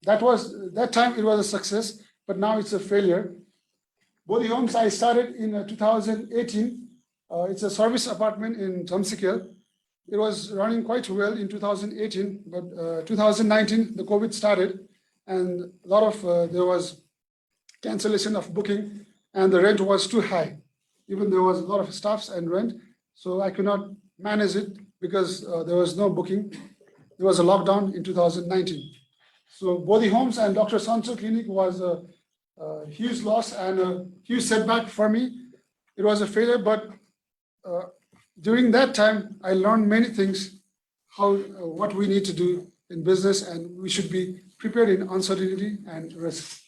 that time it was a success, but now it's a failure. Bodhi Homes I started in 2018. It's a service apartment in Jamsikil. it was running quite well in 2018, but 2019, the COVID started, and a lot of, there was cancellation of booking, and the rent was too high. Even there was a lot of staffs and rent, so I could not manage it because there was no booking. There was a lockdown in 2019. So Bodhi Homes and Dr. Sancho Clinic was a huge loss and a huge setback for me. It was a failure, but during that time, I learned many things, how what we need to do in business, and we should be prepared in uncertainty and risk.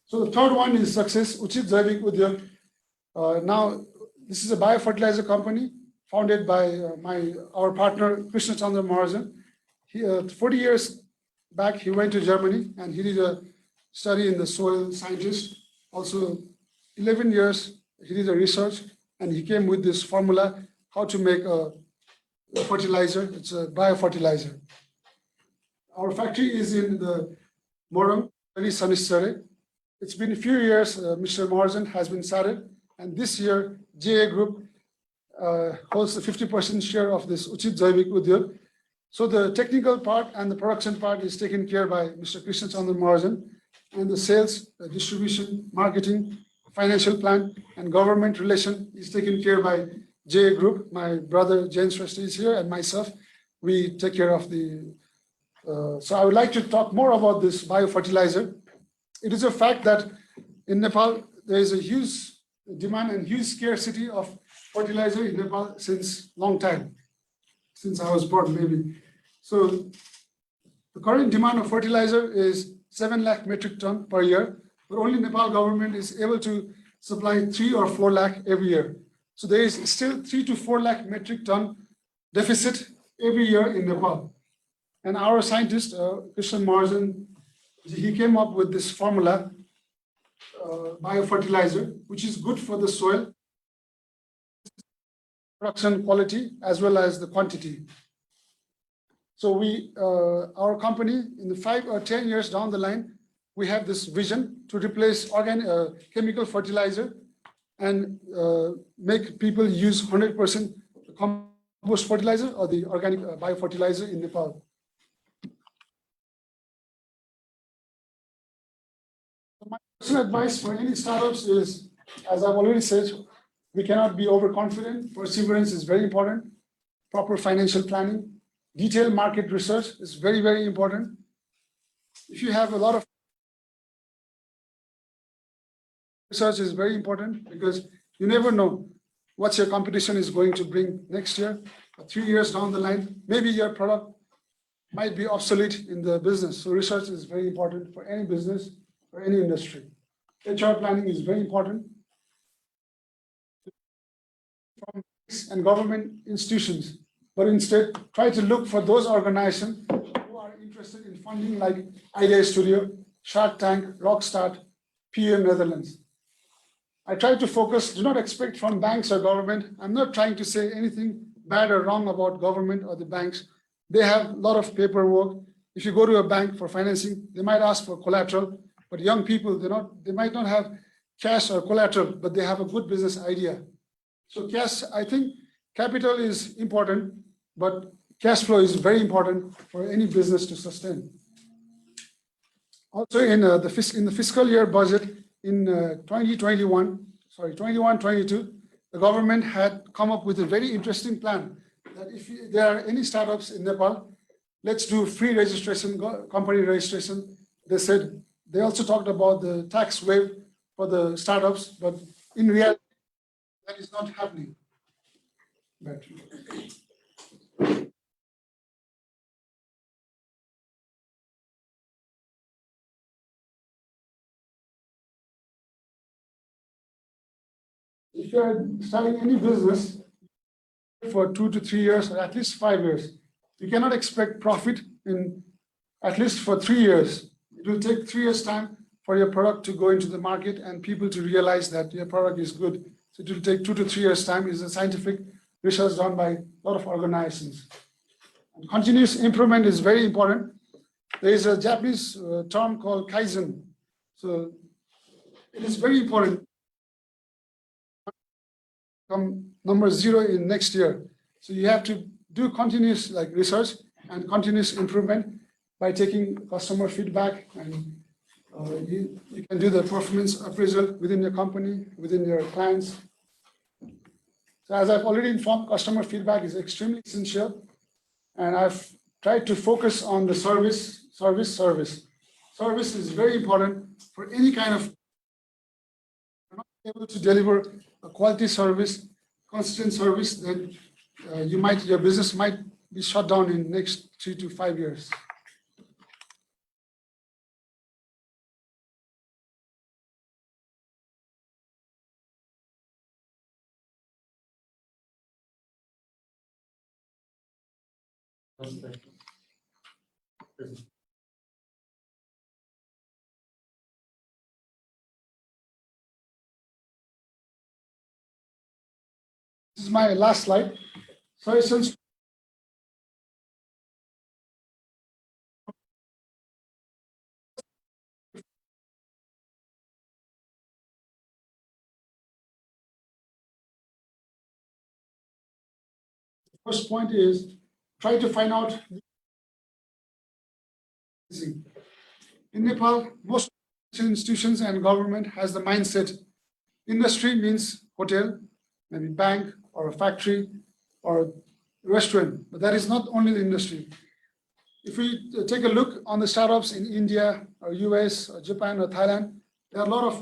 So the third one is success. Uchit, Jaivik, Udhyog. Now, this is a biofertilizer company founded by our partner, Krishna Chandra Mahajan. 40 years back, he went to Germany and he did a study in the soil scientist. Also, 11 years, he did a research and he came with this formula, how to make a fertilizer. It's a biofertilizer. Our factory is in the Moram, Sanisare. It's been a few years, Mr. Mahajan has been started, and this year, JA Group holds the 50% share of this Uchit Jaivik Udhyog. So the technical part and the production part is taken care by Mr. Krishna Chandra Mahajan, and the sales, distribution, marketing, financial plan, and government relation is taken care by JA Group. My brother James Shrestha is here, and myself. We take care of the. So I would like to talk more about this biofertilizer. It is a fact that in Nepal there is a huge demand and huge scarcity of fertilizer in Nepal since long time, since I was born maybe. So the current demand of fertilizer is 7 lakh metric ton per year, but only Nepal government is able to supply 3 or 4 lakh every year. So there is still 3 to 4 lakh metric ton deficit every year in Nepal. And our scientist, Krishna Mahajan, he came up with this formula, biofertilizer, which is good for the soil, production quality, as well as the quantity. So we, our company, in the 5 or 10 years down the line, we have this vision to replace chemical fertilizer and make people use 100% compost fertilizer or the organic biofertilizer in Nepal. My personal advice for any startups is, as I've already said, we cannot be overconfident. Perseverance is very important. Proper financial planning, detailed market research is very, very important. If you have a lot of research is very important because you never know what your competition is going to bring next year or 3 years down the line. Maybe your product might be obsolete in the business. So research is very important for any business, for any industry. HR planning is very important. From and government institutions, but instead try to look for those organizations who are interested in funding like Idea Studio, Shark Tank, Rockstart, PM Netherlands. I try to focus, do not expect from banks or government. I'm not trying to say anything bad or wrong about government or the banks. They have a lot of paperwork. If you go to a bank for financing, they might ask for collateral, but young people, they might not have cash or collateral, but they have a good business idea. So cash, I think capital is important, but cash flow is very important for any business to sustain. Also in the fiscal year budget in 21-22, the government had come up with a very interesting plan that if there are any startups in Nepal, let's do free registration, company registration. They said, they also talked about the tax waive for the startups, but in reality, that is not happening. But if you are starting any business for 2 to 3 years or at least 5 years, you cannot expect profit in at least for 3 years. It will take 3 years' time for your product to go into the market and people to realize that your product is good. So it will take 2 to 3 years' time. Is a scientific research done by a lot of organizations. And continuous improvement is very important. There is a Japanese term called Kaizen. So it is very important. Come number 0 in next year. So you have to do continuous like research and continuous improvement by taking customer feedback, and you can do the performance appraisal within your company, within your clients. So as I've already informed, customer feedback is extremely essential, and I've tried to focus on the service. Service is very important for any kind of not able to deliver a quality service, consistent service, then your business might be shut down in next 3 to 5 years. This is my last slide. So since the first point is try to find out. In Nepal, most institutions and government has the mindset industry means hotel, maybe bank or a factory or restaurant, but that is not only the industry. If we take a look on the startups in India or US or Japan or Thailand, there are a lot of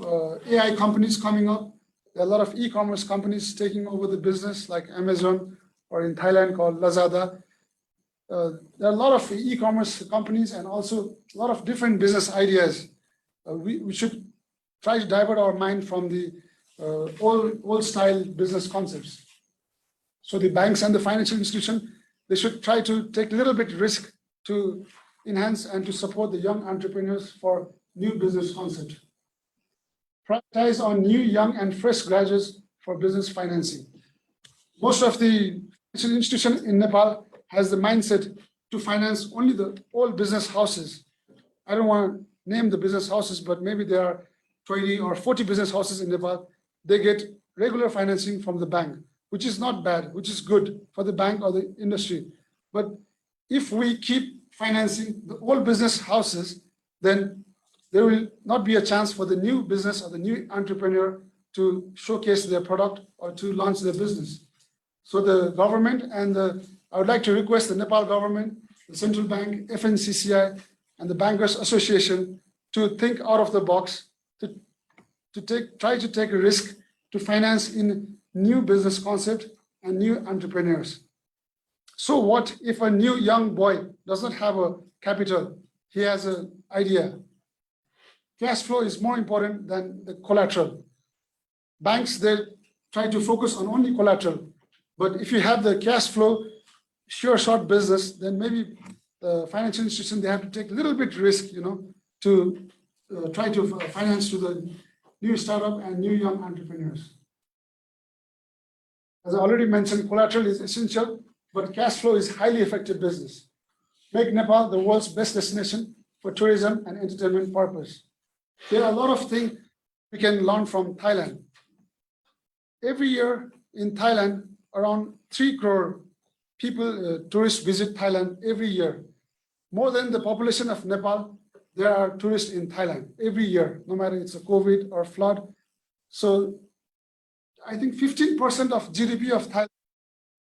AI companies coming up. There are a lot of e-commerce companies taking over the business like Amazon, or in Thailand called Lazada. There are a lot of e-commerce companies and also a lot of different business ideas. We should try to divert our mind from the old style business concepts. So the banks and the financial institution, they should try to take a little bit risk to enhance and to support the young entrepreneurs for new business concepts. Prioritize on new, young, and fresh graduates for business financing. Most of the financial institutions in Nepal has the mindset to finance only the old business houses. I don't want to name the business houses, but maybe there are 20 or 40 business houses in Nepal. They get regular financing from the bank, which is not bad, which is good for the bank or the industry. But if we keep financing the old business houses, then there will not be a chance for the new business or the new entrepreneur to showcase their product or to launch their business. So the government and I would like to request the Nepal government, the central bank, FNCCI, and the Bankers Association to think out of the box, to try to take a risk to finance in new business concept and new entrepreneurs. So what if a new young boy does not have a capital? He has an idea. Cash flow is more important than the collateral. Banks, they try to focus on only collateral. But if you have the cash flow, sure short business, then maybe the financial institution, they have to take a little bit risk, to try to finance to the new startup and new young entrepreneurs. As I already mentioned, collateral is essential, but cash flow is highly effective business. Make Nepal the world's best destination for tourism and entertainment purpose. There are a lot of things we can learn from Thailand. Every year in Thailand, around 3 crore people, tourists visit Thailand every year. More than the population of Nepal, there are tourists in Thailand every year, no matter it's a COVID or flood. So I think 15% of GDP of Thailand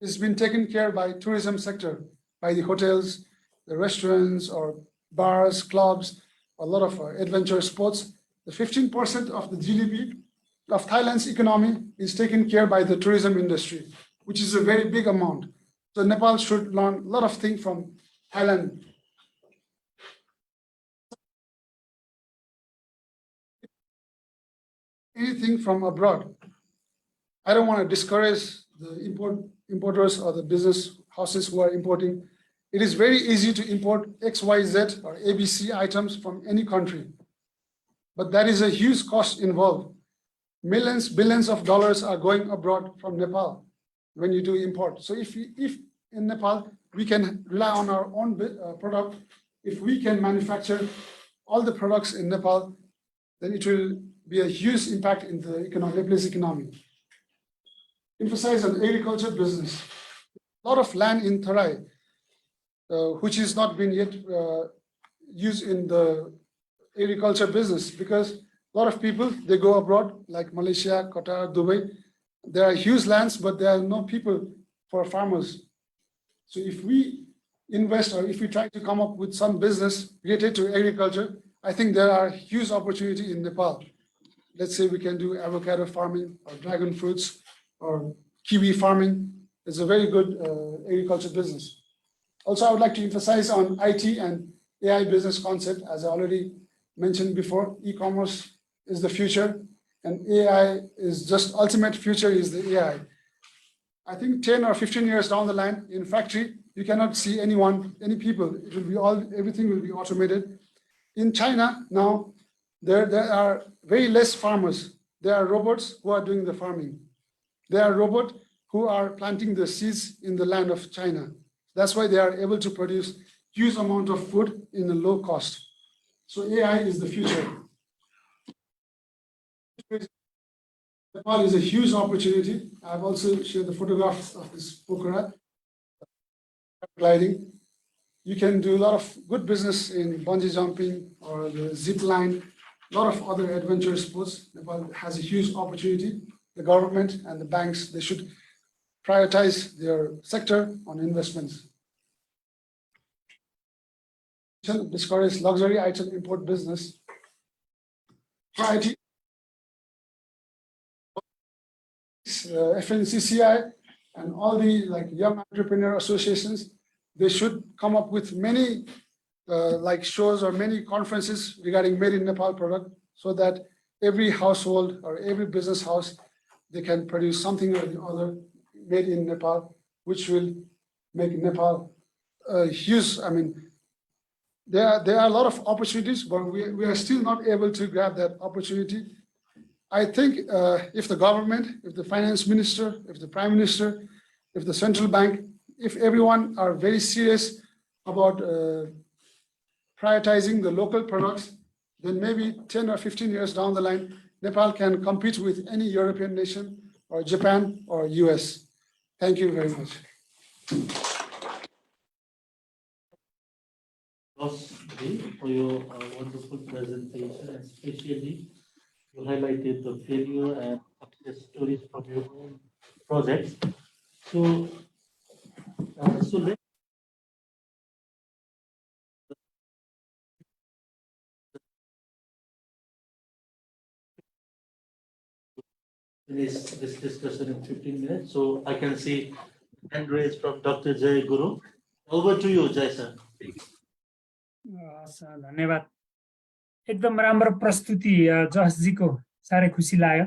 has been taken care by tourism sector, by the hotels, the restaurants or bars, clubs, a lot of adventure sports. The 15% of the GDP of Thailand's economy is taken care by the tourism industry, which is a very big amount. So Nepal should learn a lot of things from Thailand. Anything from abroad. I don't want to discourage the importers or the business houses who are importing. It is very easy to import XYZ or ABC items from any country, but that is a huge cost involved. Millions, billions of dollars are going abroad from Nepal when you do import. So if in Nepal, we can rely on our own product, if we can manufacture all the products in Nepal, then it will be a huge impact in the Nepalese economy. Emphasize on agriculture business. lot of land in Tarai, which is not been yet used in the agriculture business, because a lot of people, they go abroad, like Malaysia, Qatar, Dubai. There are huge lands, but there are no people for farmers. So if we invest, or if we try to come up with some business related to agriculture, I think there are huge opportunity in Nepal. Let's say we can do avocado farming or dragon fruits or kiwi farming. It's a very good agriculture business. Also, I would like to emphasize on IT and AI business concept. As I already mentioned before, e-commerce is the future, and AI is just ultimate future is the AI. I think 10 or 15 years down the line, in factory, you cannot see anyone, any people. It will be everything will be automated. In China now, there are very less farmers. There are robots who are doing the farming. There are robots who are planting the seeds in the land of China. That's why they are able to produce huge amount of food in a low cost. So AI is the future. Nepal is a huge opportunity. I've also shared the photographs of this Pokhara gliding. You can do a lot of good business in bungee jumping or the zip line, a lot of other adventure sports. Nepal has a huge opportunity. The government and the banks, they should prioritize their sector on investments. Discourage luxury item import business. Priority FNCCI and all the young entrepreneur associations, they should come up with many shows or many conferences regarding made in Nepal product, so that every household or every business house, they can produce something or the other made in Nepal, which will make Nepal huge. I mean, there are a lot of opportunities, but we are still not able to grab that opportunity. I think if the government, if the finance minister, if the prime minister, if the central bank, if everyone are very serious about prioritizing the local products, then maybe 10 or 15 years down the line, Nepal can compete with any European nation or Japan or US. Thank you very much. For your wonderful presentation, especially you highlighted the failure and success stories from your own projects. So let's finish this discussion in 15 minutes. So I can see hand raised from Dr. Jai Guru. Over to you, Jai sir. धन्यवाद। एकदम राम्रो प्रस्तुति जसजीको, साह्रै खुसी लाग्यो।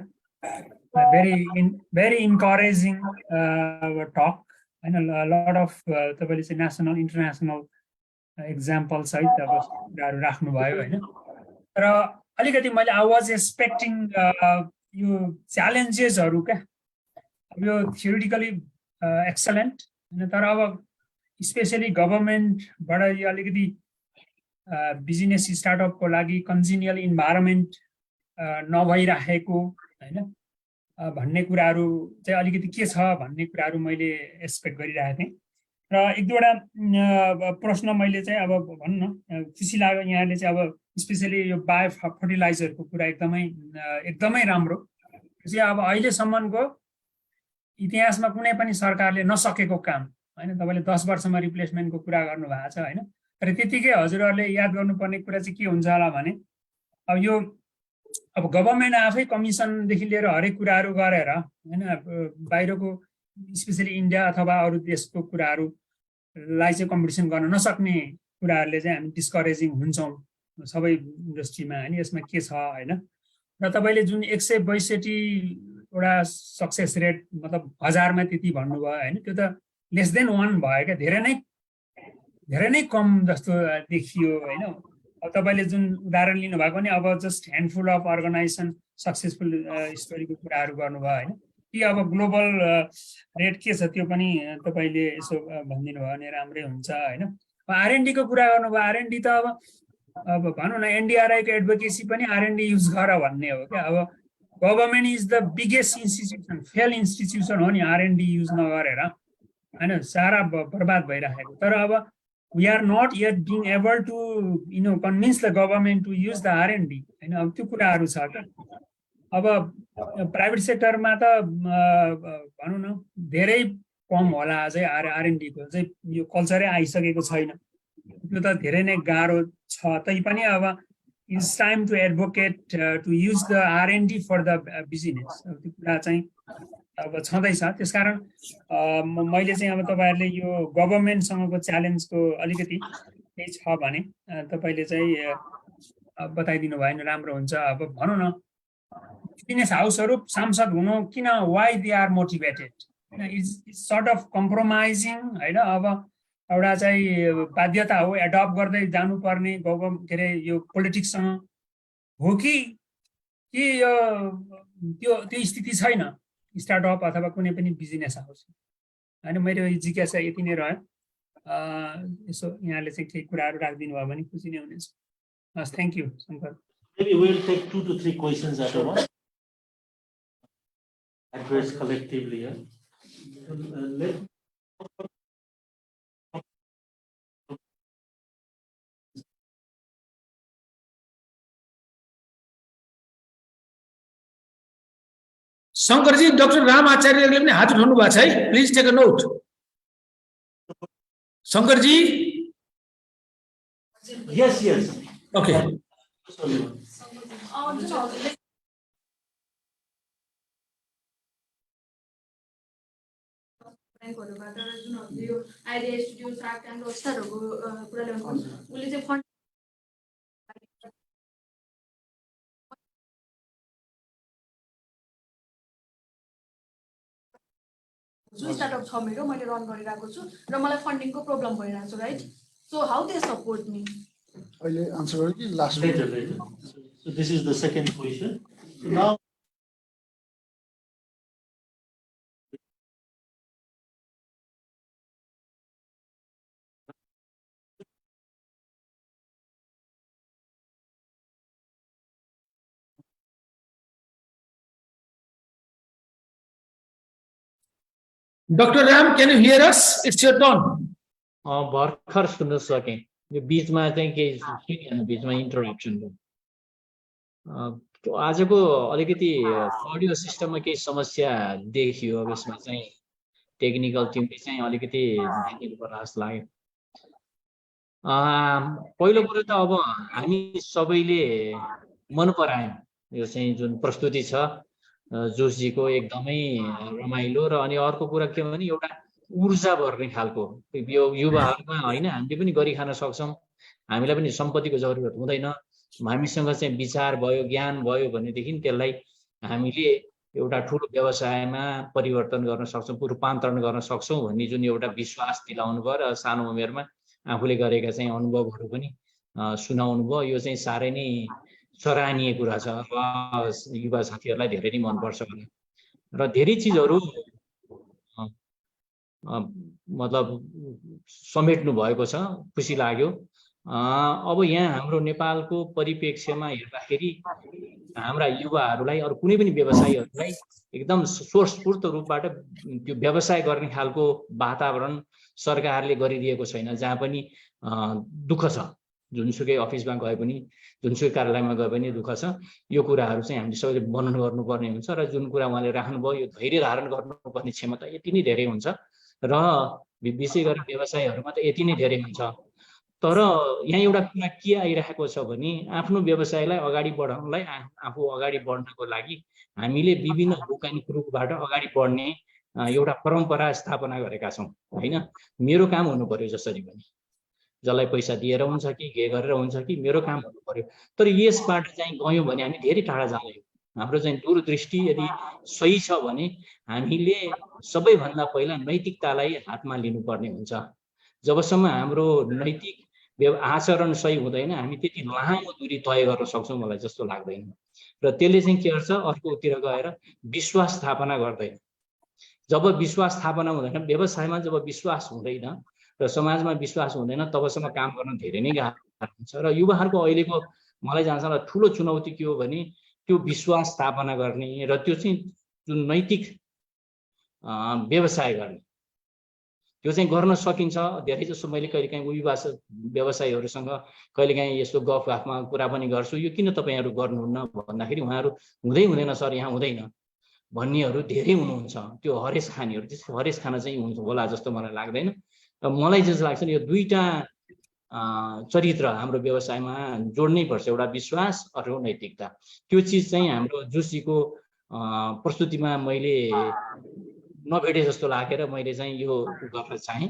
very encouraging talk, and a lot of तपाईले चाहिँ national international example सहित अब कुराहरु राख्नु भयो हैन। तर अलिकति मैले I was expecting यो challengesहरु क्या, अब यो theoretically excellent, तर अब स्पेशली गभर्नमेन्ट बाट यो अलिकति बिजनेस स्टार्टअप को लागि कन्जिनियल इन्भाइरोमेन्ट नभइराखेको हैन भन्ने कुराहरु चाहिँ अलिकति के छ भन्ने कुराहरु मैले एक्सपेक्ट गरिरहेको थिएँ। र एक दुईवटा प्रश्न मैले चाहिँ अब भन्न खुसी लाग्यो यहाँले चाहिँ अब स्पेशली यो बायो फर्टिलाइजरको कुरा एकदमै राम्रो। चाहिँ अब अहिलेसम्मको इतिहासमा कुनै पनि सरकारले नसकेको काम हैन, तपाईले 10 वर्षमा रिप्लेसमेन्टको कुरा गर्नु भएको छ हैन। तर त्यतिकै हजुरहरुले याद गर्नुपर्ने कुरा चाहिँ के हुन्छ होला भने अब गभर्नमेन्ट आफै कमिसन देखि लिएर हरेक कुराहरु गरेर हैन, बाहिरको स्पेशली इन्डिया अथवा अरु देशको कुराहरुलाई चाहिँ कम्पिटिसन गर्न नसक्ने कुराहरुले चाहिँ हामी डिस्करेजिङ हुन्छौं सबै इन्डस्ट्रीमा हैन। यसमा के छ हैन, र तपाईले जुन 162 वटा सक्सेस रेट मतलब 1000 मा त्यति भन्नुभयो हैन, त्यो त लेस देन 1 भयो क्या, धेरै नै कम जस्तो देखियो हैन। अब तपाईले जुन उदाहरण लिनु भएको नि, अब just handful of organization successful स्टोरीको कुराहरु गर्नुभयो हैन। कि अब ग्लोबल रेट के छ त्यो पनि तपाईले यसो भनिदिनु भयो भने राम्रै हुन्छ हैन। आरएनडी को कुरा गर्नुभयो, आरएनडी त अब भनौं न एनडीआरआई को एडभोकेसी पनि आरएनडी युज गर भन्ने हो क्या। अब government is the biggest institution, fail institution हो नि आरएनडी युज नगरेर। हैन सारा बर्बाद भइराखेको तर अब we are not yet being able to convince the government to use the R&D हैन अब त्यो कुराहरु छ के अब प्राइभेट सेक्टरमा त भनौं न धेरै कम होला अझै R&D को चाहिँ यो कल्चरै आइसकेको छैन त्यो त धेरै नै गाह्रो छ तैपनि अब it's time to advocate to use the R&D for the business त्यो कुरा चाहिँ अब छँदैछ त्यसकारण मैले चाहिँ अब तपाईहरुले यो गभर्नमेन्ट सँगको च्यालेन्जको अलिकति केही छ भने तपाईले चाहिँ बताइदिनु भयो भने राम्रो हुन्छ अब भनौं न बिजनेस हाउसहरु सांसद हुनु किन why they are motivated it's sort of compromising हैन अब एउटा चाहिँ बाध्यता हो एडप्ट गर्दै जानुपर्ने के रे यो पोलिटिक्ससँग हो कि यो त्यो स्थिति छैन स्टार्टअप अथवा कुनै पनि बिजनेस हाउस हैन मेरो जिज्ञासा यति नै रह्यो यसो यहाँले चाहिँ केही कुराहरु राख्दिनु भयो भने खुसी नै हुनेछ हस् thank you Shankar Maybe we'll take 2 to 3 questions at once addressed collectively Shankar ji doctor Ram आचार्यले पनि हात उठाउनु भएको छ है please take a note Shankar ji yes okay ब्याङ्कहरुबाट जुन यो आइडिया स्टुडियो शार्क ट्याङ्क स्टारहरुको कुरा ल्याउनु उले चाहिँ फन्ड जुन स्टार्टअप छ मेरो मैले रन गरिरहेको छु र मलाई फन्डिङको प्रब्लम भइरहेको छ right so how they support me अहिले आन्सर गरे कि last later so this is the second question so now Dr. Ram, can you hear us? It's your turn. भर्खर सुन्न सके यो बीचमा चाहिँ केही सुनिएन बीचमा इन्टरप्सन भयो आजको अलिकति अडियो सिस्टममा केही समस्या देखियो अब यसमा चाहिँ टेक्निकल टिमले चाहिँ अलिकति ध्यान दिनुपर्छ जस्तो लाग्यो पहिलो कुरो त अब हामी सबैले मन परायौं यो चाहिँ जुन प्रस्तुति छ जोशजीको एकदमै रमाइलो र अनि अर्को कुरा के भने एउटा ऊर्जा भर्ने खालको यो युवाहरुमा हैन हामीले पनि गरि खान सक्छौं हामीलाई पनि सम्पत्तिको जरुरत हुँदैन हामीसँग चाहिँ विचार भयो ज्ञान भयो भनेदेखि त्यसलाई हामीले एउटा ठूलो व्यवसायमा परिवर्तन गर्न सक्छौं रूपान्तरण गर्न सक्छौं भन्ने जुन एउटा विश्वास दिलाउनु भयो र सानो उमेरमा आफूले गरेका चाहिँ अनुभवहरु पनि सुनाउनु भयो यो चाहिँ सारै नै सराहनीय कुरा छ युवा साथीहरुलाई धेरै नै मन पर्छ र धेरै चीजहरु मतलब समेट्नु भएको छ खुसी लाग्यो अब यहाँ हाम्रो नेपालको परिप्रेक्ष्यमा हेर्दाखेरि हाम्रा युवाहरुलाई अरु कुनै पनि व्यवसायीहरुलाई एकदम सोर्सपूर्त रूपबाट त्यो व्यवसाय गर्ने खालको वातावरण सरकारले गरिदिएको छैन जहाँ पनि दुःख छ जुनसुकै अफिसमा गए पनि जुनसुकै कार्यालयमा गए पनि दुःख छ यो कुराहरु चाहिँ हामीले सबैले वर्णन गर्नुपर्ने हुन्छ र जुन कुरा उहाँले राख्नुभयो यो धैर्य धारण गर्नुपर्ने क्षमता यति नै धेरै हुन्छ र विशेष गरी व्यवसायहरुमा त यति नै धेरै हुन्छ तर यहाँ एउटा कुरा के आइरहेको छ भने आफ्नो व्यवसायलाई अगाडि बढाउनलाई आफू अगाडि बढ्नको लागि हामीले विभिन्न वैज्ञानिक रूपबाट अगाडि बढ्ने एउटा परम्परा स्थापना गरेका छौं हैन मेरो काम हुनु पर्यो जसरी पनि जसलाई पैसा दिएर हुन्छ कि के गरेर हुन्छ कि मेरो काम हुनु पर्यो तर यसबाट चाहिँ गयौं भने हामी धेरै टाढा जाँदैछौं हाम्रो चाहिँ दूरदृष्टि यदि सही छ भने हामीले सबैभन्दा पहिला नैतिकतालाई हातमा लिनुपर्ने हुन्छ जबसम्म हाम्रो नैतिक आचरण सही हुँदैन हामी त्यति लामो दूरी तय गर्न सक्छौं मलाई जस्तो लाग्दैन र त्यसले चाहिँ के गर्छ अर्कोतिर गएर विश्वास स्थापना गर्दैन जब विश्वास स्थापना हुँदैन व्यवसायमा जब विश्वास हुँदैन र समाजमा विश्वास हुँदैन तबसम्म काम गर्न धेरै नै गाह्रो हुन्छ र युवाहरुको अहिलेको मलाई जानसँग ठूलो चुनौती के हो भने त्यो विश्वास स्थापना गर्ने र त्यो चाहिँ जुन नैतिक व्यवसाय गर्ने त्यो चाहिँ गर्न सकिन्छ। धेरै जसो मैले कहिलेकाहीँ व्यवसायीहरूसँग कहिलेकाहीँ यस्तो गफमा कुरा पनि गर्छु, यो किन तपाईँहरू गर्नुहुन्न भन्दाखेरि उहाँहरू हुँदैन सर, यहाँ हुँदैन भन्नेहरू धेरै हुनुहुन्छ। त्यो हरेस खानेहरू, त्यस्तो हरेस खान चाहिँ हुन्छ होला जस्तो मलाई लाग्दैन। र मलाई जस्तो लाग्छ नि यो दुईटा चरित्र हाम्रो व्यवसायमा जोड्नै पर्छ, एउटा विश्वास, अर्को नैतिकता। त्यो चिज चाहिँ हाम्रो जुसीको प्रस्तुतिमा मैले नभेटे जस्तो लागेर मैले चाहिँ यो गर्न चाहेँ।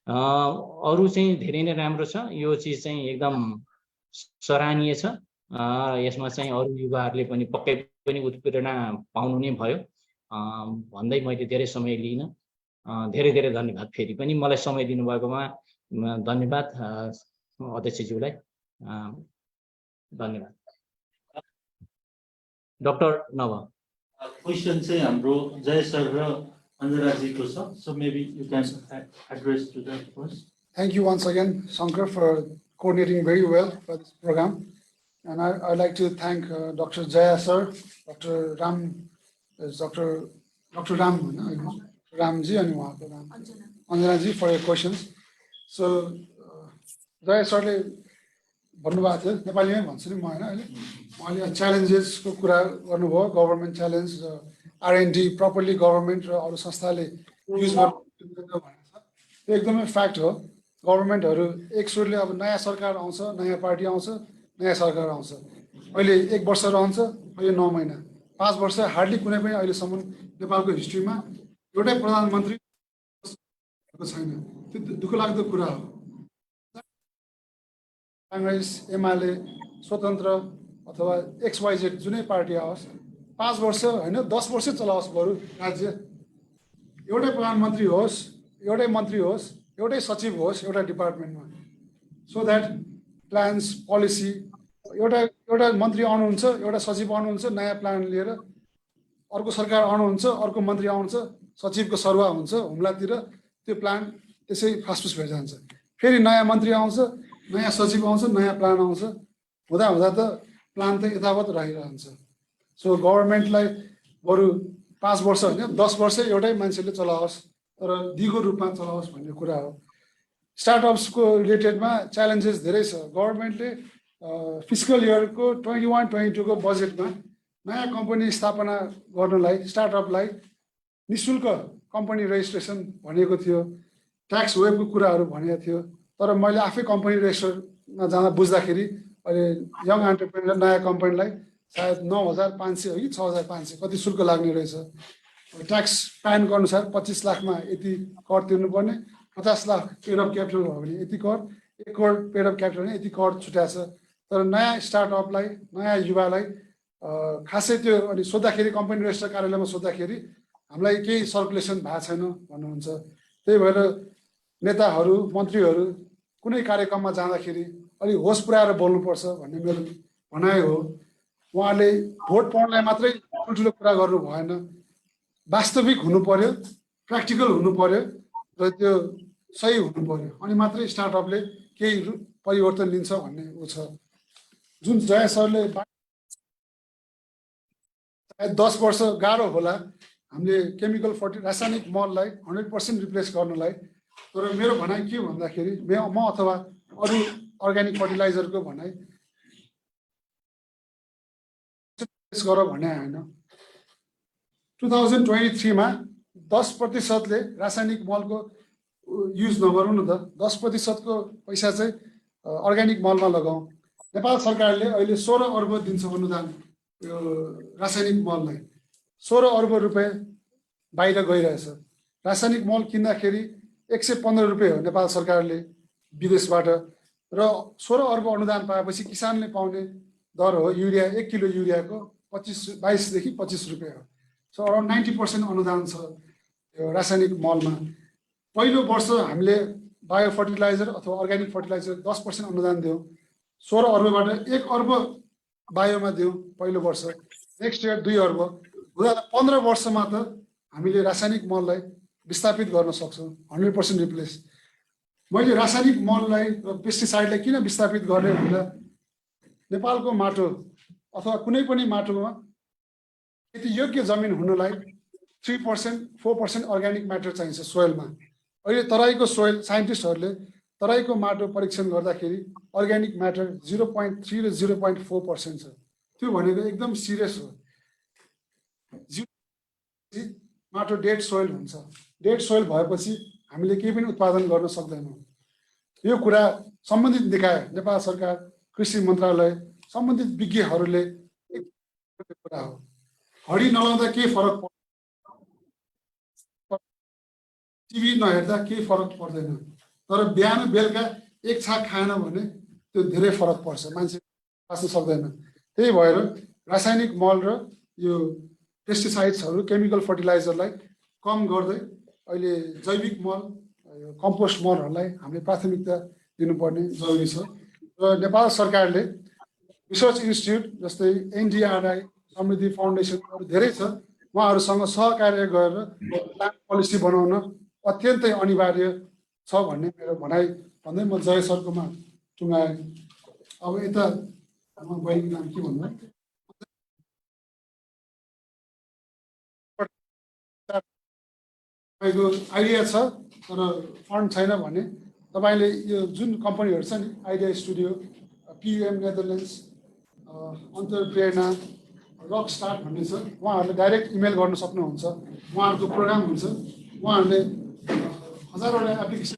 अरू चाहिँ धेरै नै राम्रो छ, यो चिज चाहिँ एकदम सराहनीय छ। यसमा चाहिँ अरू युवाहरूले पनि पक्कै पनि उत्प्रेरणा पाउनु नै भयो भन्दै मैले धेरै समय लिइन। धेरै धेरै धन्यवाद। फेरि पनि मलाई समय दिनुभएकोमा धन्यवाद अध्यक्षज्यूलाई, धन्यवाद। डाक्टर नभ क्वेसन चाहिँ हाम्रो जय सर र अन्जनाजीको छ, so maybe you can address to that first. Thank you once again, Shankar, for coordinating very well for this program. And I'd like to thank Dr. Jaya sir, Dr. Ram, Dr. Ramji and Anjana ji for your questions. So, Jaya sir भन्नुभएको थियो, नेपालीमै भन्छु नि म हैन अहिले, उहाँले च्यालेन्जेसको कुरा गर्नुभयो, government challenge, R&D properly government र अरू संस्थाले युज गर्नु भनेको छ। त्यो एकदमै फ्याक्ट हो। गभर्नमेन्टहरू एक सुरले अब नयाँ सरकार आउँछ, नयाँ पार्टी आउँछ, नयाँ सरकार आउँछ, अहिले 1 वर्ष रहन्छ, अहिले 9 महिना, 5 वर्ष हार्डली कुनै पनि अहिलेसम्म नेपालको हिस्ट्रीमा एउटै प्रधानमन्त्री छैन। त्यो दुःखलाग्दो कुरा हो। कांग्रेस, एमाले, स्वतन्त्र अथवा XYZ जुनै पार्टी आओस्, 5 वर्ष हैन 10 वर्ष चलाओस् बरु राज्य, एउटै प्रधानमन्त्री होस्, एउटै मन्त्री होस्, एउटै सचिव होस् एउटा डिपार्टमेन्टमा, सो द्याट प्लान्स पोलिसी एउटा मन्त्री आउनुहुन्छ, एउटा सचिव आउनुहुन्छ नयाँ प्लान लिएर, अर्को सरकार आउनुहुन्छ, अर्को मन्त्री आउँछ, सचिवको सरुवा हुन्छ हुम्लातिर, त्यो प्लान त्यसै फासफुस भइ जान्छ। फेरि नयाँ मन्त्री आउँछ, नयाँ सचिव आउँछ, नयाँ प्लान आउँछ, हुँदा हुँदा त प्लान त यथावत रहिरहन्छ। सो गभर्नमेन्टलाई बरु 5 वर्ष होइन 10 वर्ष एउटै मान्छेले चलाओस्, तर दिगो रूपमा चलाओस् भन्ने कुरा हो। स्टार्टअप्सको रिलेटेडमा च्यालेन्जेस धेरै छ। गभर्नमेन्टले फिस्कल इयरको 21-22 को बजेटमा नयाँ कम्पनी स्थापना गर्नलाई, स्टार्टअपलाई निःशुल्क कम्पनी रेजिस्ट्रेसन भनेको थियो, ट्याक्स वेबको कुराहरू भनेको थियो, तर मैले आफै कम्पनी रेजिस्टरमा जाँदा बुझ्दाखेरि अहिले यङ एन्टरप्रेन्योर नयाँ कम्पनीलाई सायद 9,500 हो कि 6,500 कति शुल्क लाग्ने रहेछ। ट्याक्स प्यानको अनुसार 25 लाखमा यति कर तिर्नुपर्ने, 50 लाख पेड अफ क्यापिटल भयो भने यति कर, 1 करोड पेड अफ क्यापिटल भने यति कर छुट्या छ। तर नयाँ स्टार्टअपलाई, नयाँ युवालाई खासै त्यो अनि सोद्धाखेरि कम्पनी रेजिस्टर कार्यालयमा सोद्धाखेरि हामीलाई केही सर्कुलेसन भएको छैन भन्नुहुन्छ। त्यही भएर नेताहरू, मन्त्रीहरू कुनै कार्यक्रममा जाँदाखेरि अलि होस पुऱ्याएर बोल्नुपर्छ भन्ने मेरो भनाइ हो। उहाँले भोट पाउनलाई मात्रै ठुल्ठुलो कुरा गर्नु भएन, वास्तविक हुनु पर्यो, प्र्याक्टिकल हुनु पर्यो र त्यो सही हुनु पर्यो, अनि मात्रै स्टार्टअपले केही परिवर्तन लिन्छ भन्ने उ छ। जुन जय सरले 10 वर्ष गाह्रो होला हामीले केमिकल रासायनिक मललाई 100% रिप्लेस गर्नलाई, तर मेरो भनाइ के भन्दाखेरि म अथवा अरू अर्ग्यानिक फर्टिलाइजरको भनाइ गर भन्ने हैन। 2023 मा 10% ले रासायनिक मलको युज नगरौँ न त, 10% को पैसा चाहिँ अर्ग्यानिक मलमा लगाऊ। नेपाल सरकारले अहिले 16 अर्ब दिन्छ अनुदान यो रासायनिक मललाई, 16 अर्ब रुपैयाँ बाहिर गइरहेछ। रासायनिक मल किन्दाखेरि 115 रुपैयाँ हो नेपाल सरकारले विदेशबाट, र 16 अर्ब अनुदान पाएपछि किसानले पाउने दर हो युरिया 1 किलो युरियाको 22 देखि 25 रुपैयाँ हो। सो अराउन्ड 90% अनुदान छ यो रासायनिक मलमा। पहिलो वर्ष हामीले बायो फर्टिलाइजर अथवा अर्ग्यानिक फर्टिलाइजर 10% अनुदान दियौँ, 16 अर्बबाट 1 अर्ब बायोमा दियौँ पहिलो वर्ष, नेक्स्ट इयर 2 अर्ब, हुँदा 15 वर्षमा त हामीले रासायनिक मललाई विस्थापित गर्न सक्छौँ, 100% रिप्लेस। मैले रासायनिक मललाई र पेस्टिसाइडलाई किन विस्थापित गर्ने भन्दा नेपालको माटो अथवा कुनै पनि माटोमा यति योग्य जमिन हुनलाई 3% 4% अर्ग्यानिक म्याटर चाहिन्छ सोइलमा। अहिले तराईको सोइल साइन्टिस्टहरूले तराईको माटो परीक्षण गर्दाखेरि अर्ग्यानिक म्याटर 0.3 र 0.4% छ। त्यो भनेको एकदम सिरियस हो। माटो डेड सोइल हुन्छ। डेड सोइल भएपछि हामीले केही पनि उत्पादन गर्न सक्दैनौँ। यो कुरा सम्बन्धित निकाय, नेपाल सरकार, कृषि मन्त्रालय, सम्बन्धित विज्ञहरूले कुरा हो। हडी नलाउँदा केही फरक पर्दैन, टिभी नहेर्दा केही फरक पर्दैन, तर बिहान बेलुका एक छाक खाएन भने त्यो धेरै फरक पर्छ, मान्छे बाँच्न सक्दैन। त्यही भएर रासायनिक मल र यो पेस्टिसाइड्सहरू, केमिकल फर्टिलाइजरलाई कम गर्दै अहिले जैविक मल, कम्पोस्ट मलहरूलाई हामीले प्राथमिकता दिनुपर्ने जरुरी छ। र नेपाल सरकारले रिसर्च इन्स्टिट्युट जस्तै NDRI, समृद्धि फाउन्डेसनहरू धेरै छ, उहाँहरूसँग सहकार्य गरेर प्लान पोलिसी बनाउन अत्यन्तै अनिवार्य छ भन्ने मेरो भनाइ भन्दै म जय सरकोमा टुङ्गाएँ। अब यता बहिनीको नाम के भन्नु? तपाईँको आइडिया छ तर फन्ड छैन भने तपाईँले यो जुन कम्पनीहरू छ नि, idea studio, PUM Netherlands, Antarprerana, rock start भन्ने छ, उहाँहरूले डाइरेक्ट इमेल गर्न सक्नुहुन्छ। उहाँहरूको प्रोग्राम हुन्छ, उहाँहरूले हजारवटा एप्लिकेसन,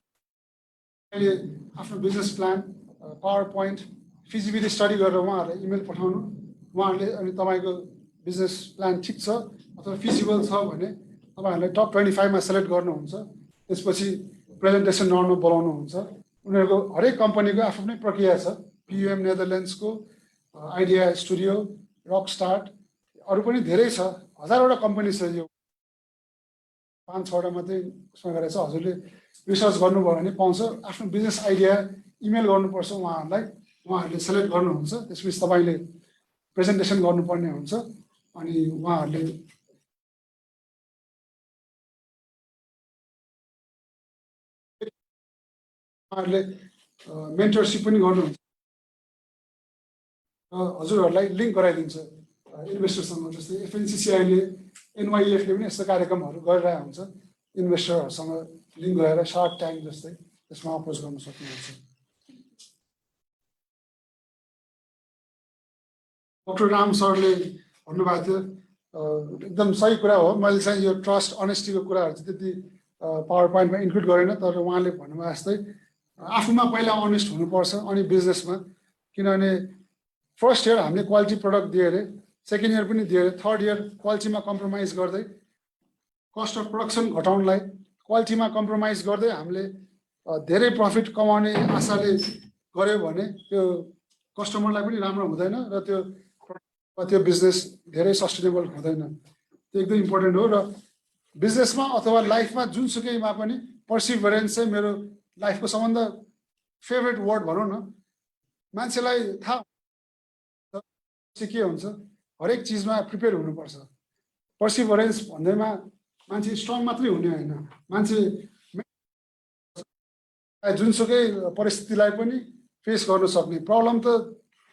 अहिले आफ्नो business plan, power point, feasibility study गरेर उहाँहरूलाई इमेल पठाउनु। उहाँहरूले अनि तपाईँको बिजनेस प्लान ठिक छ अथवा फिजिबल छ भने तपाईँहरूलाई टप 25मा सेलेक्ट गर्नुहुन्छ। त्यसपछि प्रेजेन्टेसन राउन्डमा बोलाउनुहुन्छ। उनीहरूको हरेक कम्पनीको आफ्नो प्रक्रिया छ। PUM नेदरल्यान्ड्सको, आइडिया स्टुडियो, रक स्टार्ट, अरू पनि धेरै छ, हजारवटा कम्पनी छ। यो 5-6वटा मात्रै उसमा गरेर छ। हजुरले रिसर्च गर्नुभयो भने पाउँछ। आफ्नो बिजनेस आइडिया इमेल गर्नुपर्छ उहाँहरूलाई, उहाँहरूले सेलेक्ट गर्नुहुन्छ। त्यसपछि तपाईँले प्रेजेन्टेसन गर्नुपर्ने हुन्छ अनि उहाँहरूले मेन्टरसिप पनि गर्नुहुन्छ र हजुरहरूलाई लिङ्क गराइदिन्छ इन्भेस्टरसँग। जस्तै FNCCI-ले, NYEF-ले पनि यस्तो कार्यक्रमहरू गरिरहेको हुन्छ। इन्भेस्टरहरूसँग लिङ्क गराएर सार्क ट्याङ्क जस्तै त्यसमा अप्रोच गर्न सक्नुहुन्छ। डाक्टर राम सरले भन्नुभएको थियो, एकदम सही कुरा हो। मैले चाहिँ यो ट्रस्ट, अनेस्टीको कुराहरू चाहिँ त्यति पावर पोइन्टमा इन्क्लुड गरेन, तर उहाँले भन्नुभयो जस्तै आफूमा पहिला अनेस्ट हुनुपर्छ अनि बिजनेसमा। किनभने फर्स्ट इयर हामीले क्वालिटी प्रडक्ट दियो अरे, सेकेन्ड इयर पनि दियो अरे, थर्ड इयर क्वालिटीमा कम्प्रोमाइज गर्दै, कस्ट अफ प्रोडक्सन घटाउनलाई क्वालिटीमा कम्प्रोमाइज गर्दै हामीले धेरै प्रफिट कमाउने आशाले गऱ्यो भने त्यो कस्टमरलाई पनि राम्रो हुँदैन र त्यो बिजनेस धेरै सस्टेनेबल हुँदैन। त्यो एकदम इम्पोर्टेन्ट हो। र बिजनेसमा अथवा लाइफमा जुनसुकैमा पनि पर्सिभरेन्स चाहिँ मेरो लाइफको सबभन्दा फेभरेट वर्ड भनौँ न। मान्छेलाई थाहा के हुन्छ, हरेक चिजमा प्रिपेयर हुनुपर्छ। पर्सिभरेन्स भन्दैमा मान्छे स्ट्रङ मात्रै हुने होइन, मान्छे जुनसुकै परिस्थितिलाई पनि फेस गर्न सक्ने। प्रब्लम त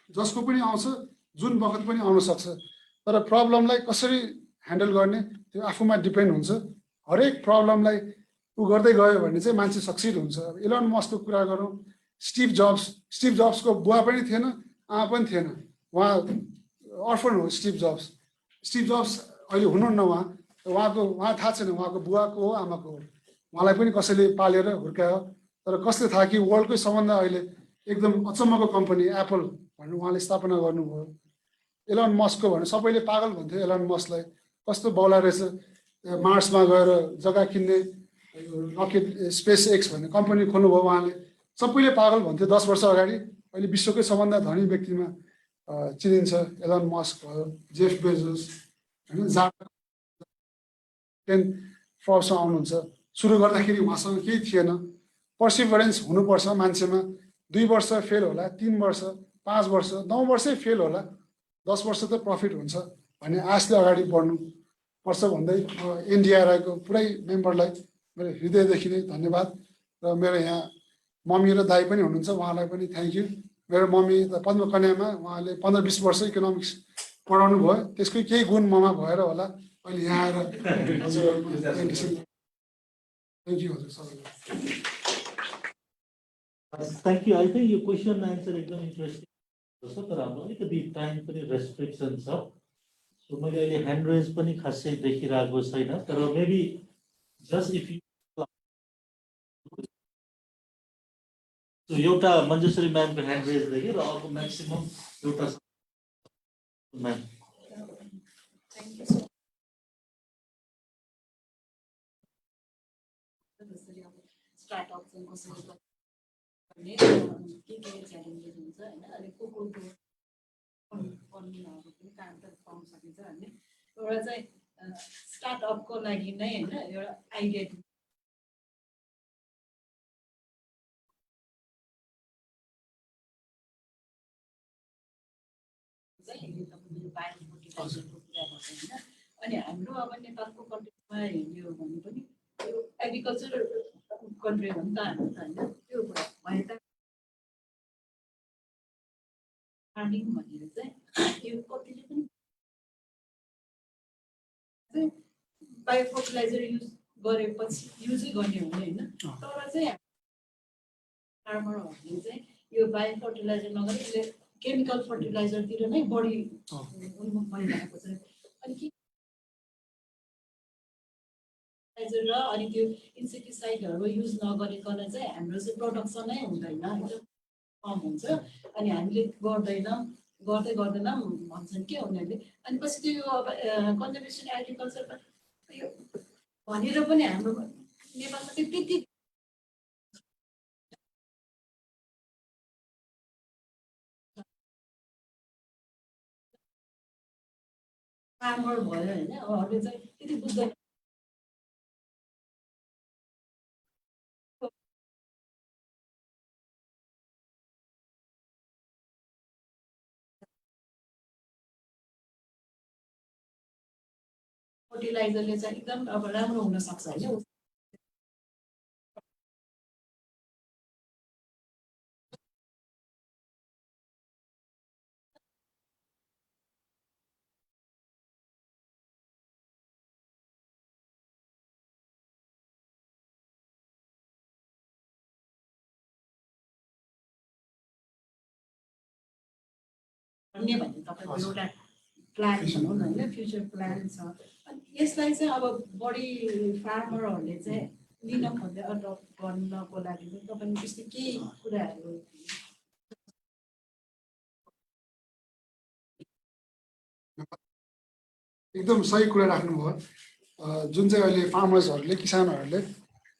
जसको पनि आउँछ, जुन बखत पनि आउन सक्छ, तर प्रब्लमलाई कसरी ह्यान्डल गर्ने त्यो आफूमा डिपेन्ड हुन्छ। हरेक प्रब्लमलाई ऊ गर्दै गयो भने चाहिँ मान्छे सक्सिड हुन्छ। इलन मस्कको कुरा गरौँ, स्टिभ जब्सको बुवा पनि थिएन, आमा पनि थिएन, उहाँ अर्फन हो। स्टिभ जब्स अहिले हुनुहुन्न, उहाँ थाहा छैन उहाँको बुवाको हो आमाको हो, उहाँलाई पनि कसैले पालेर हुर्कायो। तर कसले थाहा कि वर्ल्डकै सबभन्दा अहिले एकदम अचम्मको कम्पनी एप्पल भनेर उहाँले स्थापना गर्नुभयो। एलन मस्कको भने सबैले पागल भन्थ्यो एलन मस्कलाई, कस्तो बौला रहेछ, मार्समा गएर जग्गा किन्ने, रकेट स्पेस एक्स भन्ने कम्पनी खोल्नुभयो उहाँले। सबैले पागल भन्थ्यो 10 वर्ष अगाडि। अहिले विश्वकै सबभन्दा धनी व्यक्तिमा चिनिन्छ एलन मस्क भयो, जेफ बेजोस होइन, 10 फोर्ब्समा आउनुहुन्छ। सुरु गर्दाखेरि उहाँसँग केही थिएन। पर्सिभरेन्स हुनुपर्छ मान्छेमा। 2 वर्ष फेल होला, 3 वर्ष, 5 वर्ष, 9 वर्षै फेल होला, 10 वर्ष त प्रफिट हुन्छ भन्ने आशले अगाडि बढ्नु पर्छ भन्दै NDRI-को पुरै मेम्बरलाई मेरो हृदयदेखि नै धन्यवाद। र मेरो यहाँ मम्मी र दाइ पनि हुनुहुन्छ, उहाँलाई पनि थ्याङ्क यू। मेरो मम्मी त पद्मकन्यामा उहाँले 15-20 वर्ष इकोनोमिक्स पढाउनु भयो, त्यसकै केही गुण ममा भएर होला अहिले यहाँ आएर हजुर Thank you, हजुर सबैलाई। Thank you. I think your question and answer एकदम इन्ट्रेस्टिङ छ तर हाम्रो अलिकति टाइम पनि रेस्ट्रिक्सन छ सो मैले अहिले ह्यान्ड रेज पनि खासै देखिरहेको छैन तर मेबी जस्ट इफ यु एउटा मञ्जुश्री म्यामको ह्यान्ड रेज देखेँ र अर्को म्याक्सिमम एउटा म्याम स्टार्टअप चाहिँ कसरी गर्ने के च्यालेन्जेस हुन्छ होइन अनि को फन्डिङहरू पनि कहाँ पाउन सकिन्छ भन्ने एउटा चाहिँ स्टार्टअपको लागि नै होइन एउटा आइडिया अनि हाम्रो अब नेपालको कन्ट्रीमा हेर्ने हो भने पनि त्यो एग्रिकल्चर कन्ट्री हो नि त हाम्रो त होइन त्यो भए त फार्मिङ भनेर चाहिँ यो कतिले पनि बायो फर्टिलाइजर युज गरेपछि युजै गर्ने हो होइन तर चाहिँ फार्मरहरूले चाहिँ यो बायो फर्टिलाइजर नगरी यसले केमिकल फर्टिलाइजरतिर नै बढी उन्मुख भइरहेको छ अनि के र अनि त्यो इन्सेक्टिसाइडहरू युज नगरिकन चाहिँ हाम्रो चाहिँ प्रडक्सनै हुँदैन एकदम कम हुन्छ अनि हामीले गर्दैन गर्दै गर्दैन भन्छन् के उनीहरूले अनि पछि त्यो अब कन्जर्भेसन एग्रिकल्चरमा यो भनेर पनि हाम्रो नेपालमा चाहिँ त्यति फार्मर भयो होइन उहाँहरूले चाहिँ त्यति बुझ्दैन फर्टिलाइजरले चाहिँ एकदम अब राम्रो हुन सक्छ होइन भन्ने भन्ने तपाईँको एउटा प्लान भनौँ न होइन फ्युचर प्लान छ अनि यसलाई चाहिँ अब बढी फार्मरहरूले चाहिँ लिन खोज्दै अडप्ट गर्नको लागि चाहिँ तपाईँले त्यस्तो के कुराहरू एकदम सही कुरा राख्नुभयो जुन चाहिँ अहिले फार्मर्सहरूले किसानहरूले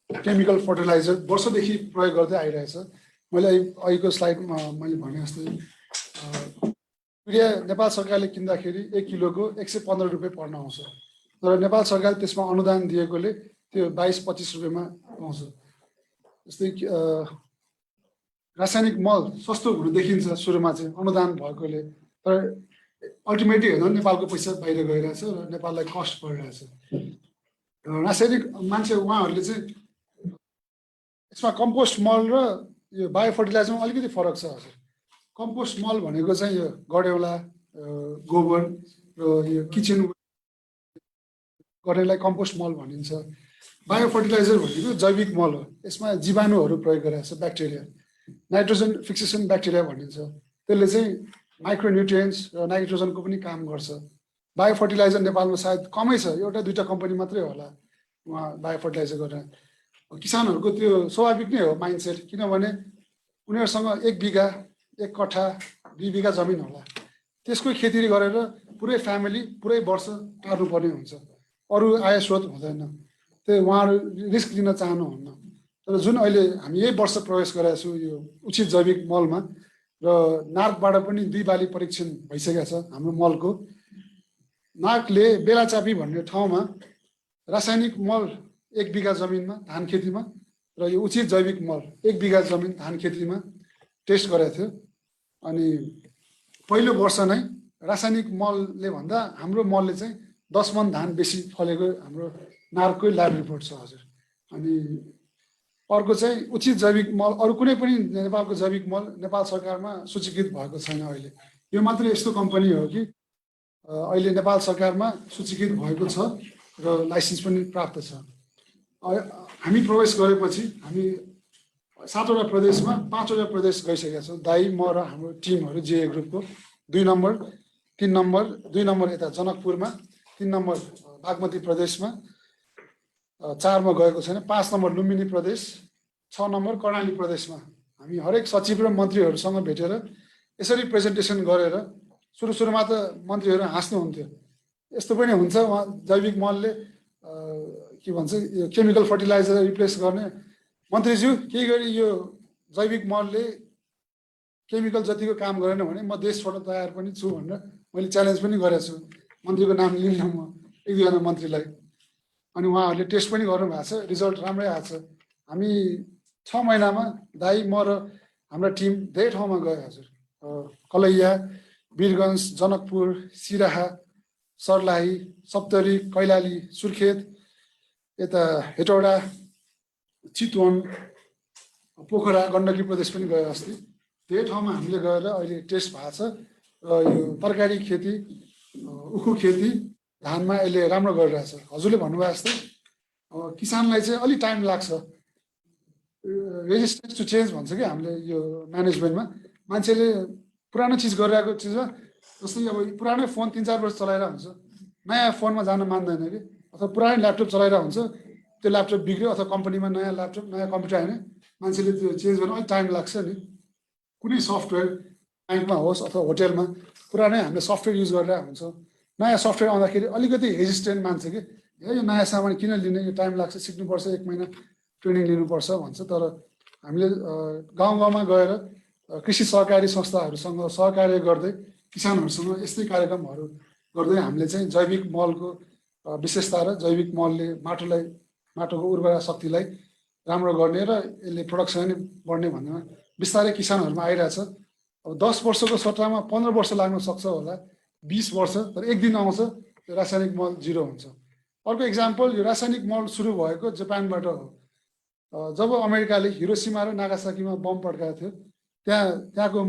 केमिकल फर्टिलाइजर वर्षदेखि प्रयोग गर्दै आइरहेछ मैले अहिलेको स्लाइडमा मैले भने जस्तै युरिया नेपाल सरकारले किन्दाखेरि 1 किलोको 115 रुपियाँ पर्न आउँछ तर नेपाल सरकारले त्यसमा अनुदान दिएकोले त्यो 22-25 रुपियाँमा पाउँछ जस्तै रासायनिक मल सस्तो हुनु देखिन्छ सुरुमा चाहिँ अनुदान भएकोले तर अल्टिमेटली हेर्दा नेपालको पैसा बाहिर गइरहेछ र नेपाललाई कस्ट परिरहेछ रासायनिक मान्छे उहाँहरूले चाहिँ यसमा कम्पोस्ट मल र यो बायो फर्टिलाइजरमा अलिकति फरक छ हजुर कम्पोस्ट मल भनेको चाहिँ यो गडेउला गोबर र यो किचन गर्नेलाई कम्पोस्ट मल भनिन्छ बायो फर्टिलाइजर भनेको जैविक मल हो यसमा जीवाणुहरू प्रयोग गरिरहेको छ ब्याक्टेरिया नाइट्रोजन फिक्सेसन ब्याक्टेरिया भनिन्छ त्यसले चाहिँ माइक्रोन्युट्रिएन्ट्स र नाइट्रोजनको पनि काम गर्छ बायो फर्टिलाइजर नेपालमा सायद कमै छ एउटा दुईटा कम्पनी मात्रै होला उहाँ बायो फर्टिलाइजर गरेर किसानहरूको त्यो स्वाभाविक नै हो माइन्डसेट किनभने उनीहरूसँग 1 बिघा 1 कट्ठा 2 बिघा जमिन होला त्यसको खेती गरेर पुरै फ्यामिली पुरै वर्ष टार्नुपर्ने हुन्छ अरू आय स्रोत हुँदैन त्यो उहाँहरू रिस्क लिन चाहनुहुन्न तर जुन अहिले हामी यही वर्ष प्रवेश गरेका छौँ यो उचित जैविक मलमा र नार्कबाट पनि 2 बाली परीक्षण भइसकेको छ हाम्रो मलको नार्कले बेलाचापी भन्ने ठाउँमा रासायनिक मल 1 बिघा जमिनमा धान खेतीमा र यो उचित जैविक मल 1 बिघा जमिन धान खेतीमा टेस्ट गरेको थियो अनि पहिलो वर्ष नै रासायनिक मलले भन्दा हाम्रो मलले चाहिँ 10 मन धान बेसी फलेको हाम्रो नार्ककै ल्याब रिपोर्ट छ हजुर अनि अर्को चाहिँ उचित जैविक मल अरू कुनै पनि नेपालको जैविक मल नेपाल सरकारमा सूचीकृत भएको छैन अहिले यो मात्रै यस्तो कम्पनी हो कि अहिले नेपाल सरकारमा सूचीकृत भएको छ र लाइसेन्स पनि प्राप्त छ हामी प्रवेश गरेपछि हामी 7वटा प्रदेशमा 5वटा प्रदेश गइसकेका छौँ। दाई म र हाम्रो टिमहरू जे ग्रुपको 2 नम्बर 3 नम्बर 2 नम्बर यता जनकपुरमा, 3 नम्बर बागमती प्रदेशमा, 4 मा गएको छैन, 5 नम्बर लुम्बिनी प्रदेश, 6 नम्बर कर्णाली प्रदेशमा हामी हरेक सचिव र मन्त्रीहरूसँग भेटेर यसरी प्रेजेन्टेसन गरेर सुरुमा त मन्त्रीहरू हाँस्नुहुन्थ्यो, यस्तो पनि हुन्छ जैविक मलले के भन्छ यो केमिकल फर्टिलाइजर रिप्लेस गर्ने, मन्त्रीज्यू केही गरी यो जैविक मलले केमिकल जतिको काम गरेन भने म देश छोड्न तयार पनि छु भनेर मैले च्यालेन्ज पनि गरेको छु। मन्त्रीको नाम लिन्न म, 1-2 जना मन्त्रीलाई, अनि उहाँहरूले टेस्ट पनि गर्नुभएको छ, रिजल्ट राम्रै आएको छ। हामी 6 महिनामा दाई म र हाम्रो टिम धेरै ठाउँमा गयो हजुर, कलैया, वीरगञ्ज, जनकपुर, सिराहा, सर्लाही, सप्तरी, कैलाली, सुर्खेत, यता हेटौडा, चितवन, पोखरा, गण्डकी प्रदेश पनि गयो अस्ति। धेरै ठाउँमा हामीले गएर अहिले टेस्ट भएको छ र यो तरकारी खेती, उखु खेती, धानमा अहिले राम्रो गरिरहेछ। हजुरले भन्नुभयो जस्तै किसानलाई चाहिँ अलि टाइम लाग्छ, रेजिस्टेन्स टु चेन्ज भन्छ कि हामीले यो म्यानेजमेन्टमा। मान्छेले पुरानो चिज गरिरहेको चिजमा जस्तै अब पुरानै फोन 3-4 वर्ष चलाइरहेको हुन्छ, नयाँ फोनमा जान मान्दैन कि, अथवा पुरानो ल्यापटप चलाइरहेको हुन्छ, त्यो ल्यापटप बिग्रियो अथवा कम्पनीमा नयाँ ल्यापटप नयाँ कम्प्युटर आएन, मान्छेले त्यो चेन्ज गर्न अलिक टाइम लाग्छ नि। कुनै सफ्टवेयर ब्याङ्कमा होस् अथवा होटेलमा पुरानै हामीले सफ्टवेयर युज गरिरहेको हुन्छ, नयाँ सफ्टवेयर आउँदाखेरि अलिकति हेजिस्टेन्ट मान्छ कि यो नयाँ सामान किन लिने, यो टाइम लाग्छ, सिक्नुपर्छ, 1 महिना ट्रेनिङ लिनुपर्छ भन्छ। तर हामीले गाउँ गाउँमा गएर कृषि सहकारी संस्थाहरूसँग सहकार्य गर्दै किसानहरूसँग यस्तै कार्यक्रमहरू गर्दै हामीले चाहिँ जैविक मलको विशेषता र जैविक मलले माटोको उर्वरा शक्तिलाई राम्रो गर्ने र यसले प्रोडक्सन पनि बढ्ने भन्नेमा बिस्तारै किसानहरूमा आइरहेछ। अब 10 वर्षको सट्टामा 15 वर्ष लाग्न सक्छ होला, 20 वर्ष, तर एक दिन आउँछ त्यो रासायनिक मल जिरो हुन्छ। अर्को इक्जाम्पल, यो रासायनिक मल सुरु भएको जापानबाट हो। जब अमेरिकाले हिरोसिमा र नागासाकीमा बम पड्काएको थियो, त्यहाँको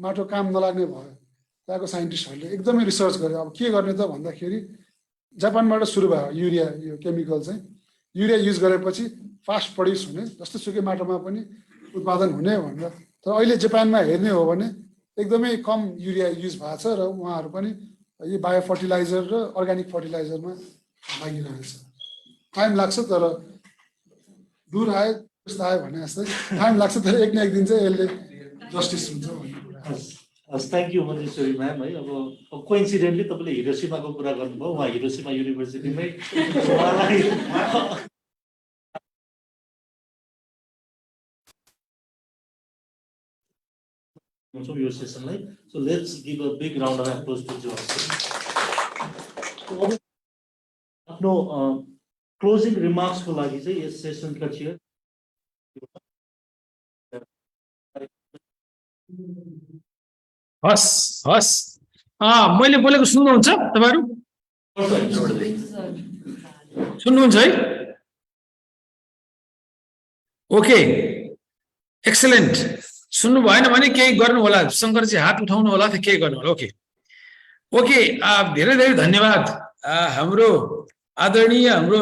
माटो काम नलाग्ने भयो, त्यहाँको साइन्टिस्टहरूले एकदमै रिसर्च गरे। अब के गर्ने त भन्दाखेरि जापानबाट सुरु भयो युरिया, यो केमिकल चाहिँ युरिया युज गरेपछि फास्ट प्रड्युस हुने, जस्तो सुकै माटोमा पनि उत्पादन हुने भनेर। तर अहिले जापानमा हेर्ने हो भने एकदमै कम युरिया युज भएको छ र उहाँहरू पनि यो बायो फर्टिलाइजर र अर्ग्यानिक फर्टिलाइजरमा लागिरहेछ। टाइम लाग्छ तर दूर आयो जस्तो आयो भने जस्तै टाइम लाग्छ, तर एक न एक दिन चाहिँ यसले जस्टिस हुन्छ भन्ने कुरा। Thank you Manjeshwari ma'am. है अब कोइन्सिडेन्टली तपाईँले हिरोसिमाको कुरा गर्नुभयो, उहाँ हिरोसिमा युनिभर्सिटीमै उहाँलाई यो सेसनलाई। So let's give a big round of applause to Jas. आफ्नो क्लोजिङ रिमार्क्सको लागि चाहिँ यस सेसनका चेयर हस् हस् मैले बोलेको सुन्नुहुन्छ तपाईँहरू? सुन्नुहुन्छ है? Okay, excellent. सुन्नु भएन भने केही गर्नु होला, शङ्करजी हात उठाउनु होला, केही गर्नु होला। ओके ओके, धेरै धेरै धन्यवाद। हाम्रो आदरणीय हाम्रो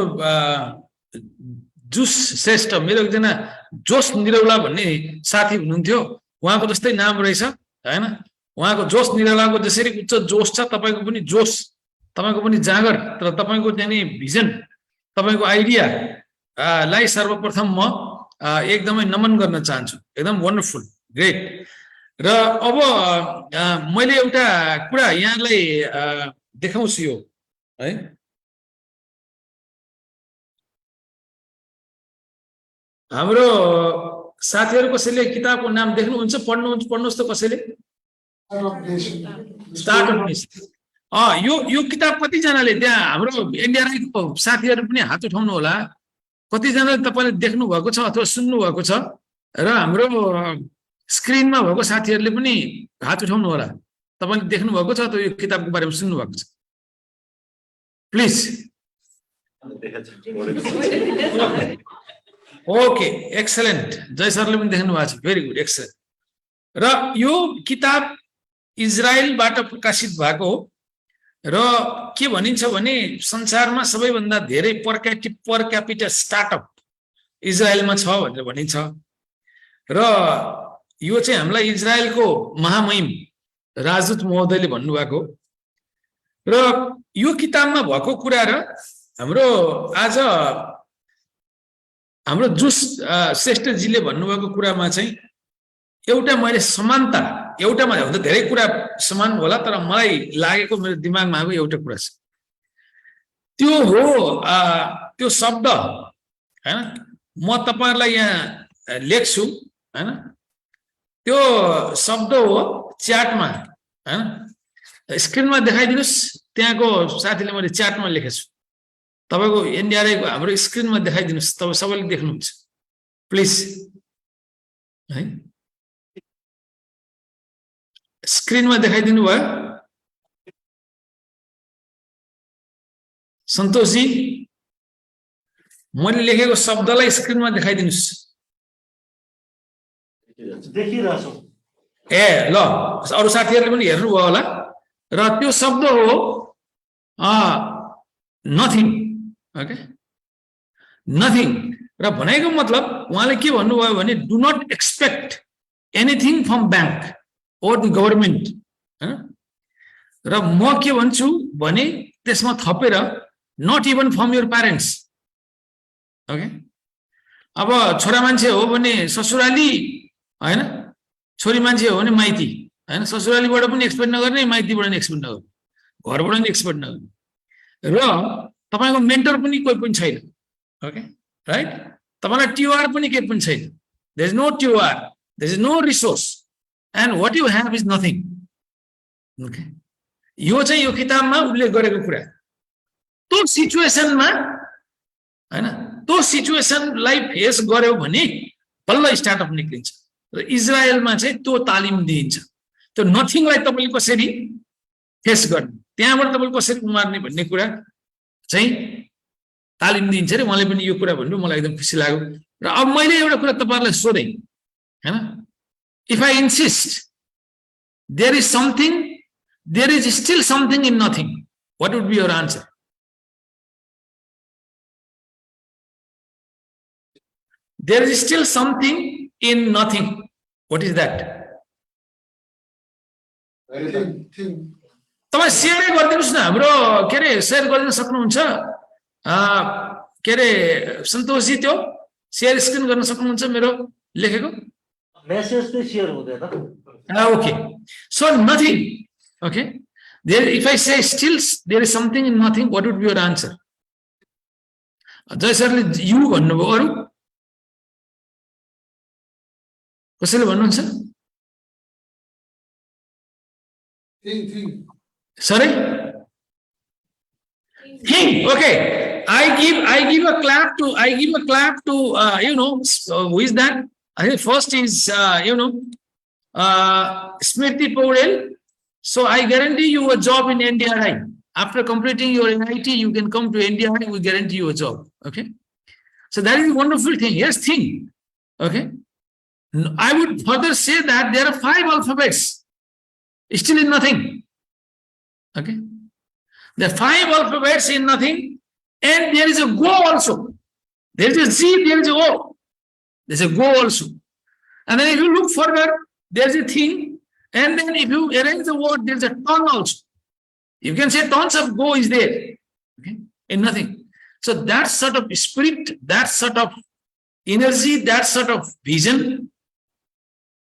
जुस श्रेष्ठ, मेरो एकजना जोस निरौला भन्ने साथी हुनुहुन्थ्यो, उहाँको जस्तै नाम रहेछ हैन? उहाँको जोस निरौलाको जसरी उच्च जोस छ, तपाईँको पनि जोस, तपाईँको पनि जाँगर, तर तपाईँको चाहिँ भिजन, तपाईँको आइडिया लाई सर्वप्रथम म एकदमै नमन गर्न चाहन्छु। एकदम वन्डरफुल, ग्रेट। र अब मैले एउटा कुरा यहाँलाई देखाउँछु यो है। हाम्रो साथीहरू कसैले किताबको नाम देख्नुहुन्छ? पढ्नुहोस् त कसैले। Startup nation. यो किताब कतिजनाले, त्यहाँ हाम्रो एनडीआरआई को साथीहरू पनि हात उठाउनु होला, कतिजनाले तपाईँले देख्नु भएको छ अथवा सुन्नु भएको छ, र हाम्रो स्क्रिनमा भएको साथीहरूले पनि हात उठाउनु होला, तपाईँले देख्नु भएको छ अथवा यो किताबको बारेमा सुन्नु भएको छ? प्लिज। Okay, excellent. जय सरले पनि देख्नु भएको छ, भेरी गुड, एक्सलेन्ट। र यो किताब इजरायलबाट प्रकाशित भएको हो र के भनिन्छ भने संसारमा सबैभन्दा धेरै पर क्यापिटा स्टार्टअप इजरायलमा छ भनेर भनिन्छ र यो चाहिँ हामीलाई इजरायलको महामहिम राजदूत महोदयले भन्नुभएको र यो किताबमा भएको कुरा र हाम्रो आज हाम्रो जुस श्रेष्ठजीले भन्नुभएको कुरामा चाहिँ एउटा मैले समानता एउटामा भन्दा धेरै कुरा समान होला तर मलाई लागेको मेरो दिमागमा आएको एउटा कुरा छ त्यो हो त्यो शब्द हैन म तपाईहरुलाई यहाँ लेख्छु हैन त्यो शब्द हो च्याटमा हैन स्क्रिनमा देखाइदिनुस् त्यहाँको साथीले मैले च्याटमा लेखेछु तपाईको एनडीआरआई को हाम्रो स्क्रिनमा देखाइदिनुस् तपाई सबैले देख्नुहुन्छ प्लिज है स्क्रिनमा देखाइदिनु भयो सन्तोषजी मैले लेखेको शब्दलाई स्क्रिनमा देखाइदिनुस् देखिरहेछु ए ल अरु साथीहरुले पनि हेर्नु भयो होला र त्यो शब्द हो नथिङ ओके नथिङ र भनेको मतलब उहाँले के भन्नुभयो भने do not expect anything from bank or the government र म के भन्छु भने त्यसमा थपेर not even from your parents okay अब छोरा मान्छे हो भने ससुराली हैन छोरी मान्छे हो भने माइती हैन ससुरालीबाट पनि एक्सपेक्ट नगर्ने माइतीबाट पनि एक्सपेक्ट नगर्ने घरबाट पनि एक्सपेक्ट नगर्ने र तपाईको मेन्टर पनि कोही पनि छैन ओके राइट तपाईलाई टीआर पनि केही पनि छैन there is no TR there is no resource and what you have is nothing okay यो चाहिँ यो किताबमा उल्लेख गरेको कुरा त्यो सिचुएसनमा हैन त्यो सिचुएसनलाई फेस गर्यो भने बल्ल स्टार्टअप निक्लिन्छ र इजरायलमा चाहिँ त्यो तालिम दिइन्छ त्यो नथिङलाई तपाईले कसरी फेस गर्ने त्यहाँबाट तपाईले कसरी उमार्ने भन्ने कुरा चाहिँ तालिम दिइन्छ रे मलाई पनि यो कुरा भन्नु मलाई एकदम खुसी लाग्यो र अब मैले एउटा कुरा तपाईहरुलाई सोधेँ हैन If I insist, there is still something in nothing. What would be your answer? There is still something in nothing. What is that? तपाईं शेयर गरिदिनुस् न हाम्रो के रे शेयर गर्न सक्नुहुन्छ के रे सन्तोषजी त्यो शेयर स्क्रिन गर्न सक्नुहुन्छ मेरो लेखेको Message to share हुँदैन okay so nothing okay there if I say still there is something in nothing what would be your answer जय सरले you भन्नुभयो अरु कसैले भन्नुहुन्छ Think. sorry think okay I give a clap to you know who is that I think first is, Smriti Paudel. So I guarantee you a job in NDRI. After completing your NIT, you can come to NDRI, we guarantee you a job. Okay. So that is a wonderful thing. Yes, think. Okay. I would further say that there are 5 alphabets still in nothing. Okay. There are 5 alphabets in nothing, and there is a go also. There is a Z, there is a O. There's a go also. And then if you look further, there's a thing. And then if you arrange the word, there's a ton also. You can say tons of go is there. Okay? In nothing. So that sort of spirit, that sort of energy, that sort of vision,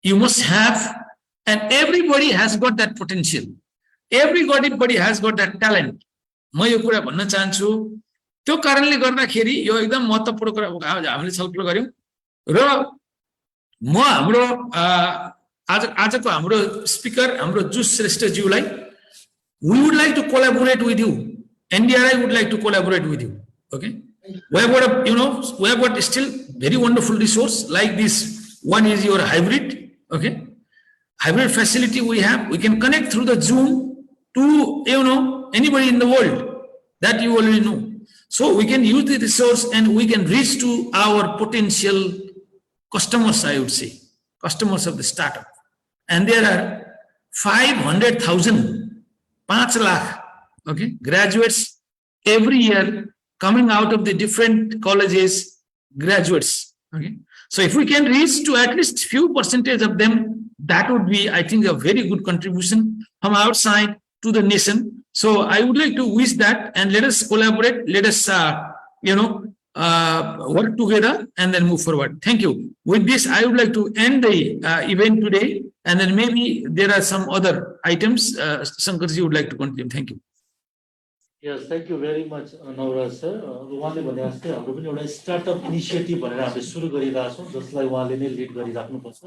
you must have. And everybody has got that potential. Everybody has got that talent. म यो कुरा भन्न चाहन्छु त्यो कारणले गर्दाखेरि यो एकदम महत्त्वपूर्ण कुरा हामीले छलफल गर्यौं र म हाम्रो आजको हाम्रो स्पिकर हाम्रो जुस श्रेष्ठ ज्यूलाई we would like to collaborate with you. NDRI would like to collaborate with you. Okay, we have got we have got still very wonderful resource like this. One is your hybrid. Okay, hybrid facility we have. We can connect through the Zoom to anybody in the world that you already know. So we can use the resource and we can reach to our potential customers, I would say, customers of the startup. And there are 500,000, 5 lakh, okay, graduates every year coming out of the different colleges, graduates. Okay. So if we can reach to at least few percentage of them, that would be, I think, a very good contribution from our side to the nation. So I would like to wish that, and let us collaborate. Let us, work together and then move forward. Thank you. With this, I would like to end the event today, and then maybe there are some other items. Shankarji would like to continue. Thank you. Yes, thank you very much, Nauraj sir. उहाँले भने जस्तै हाम्रो पनि एउटा स्टार्टअप इनिसिएटिभ भनेर हामीले सुरु गरिरहेका छौँ, जसलाई उहाँले नै lead गरिराख्नुपर्छ.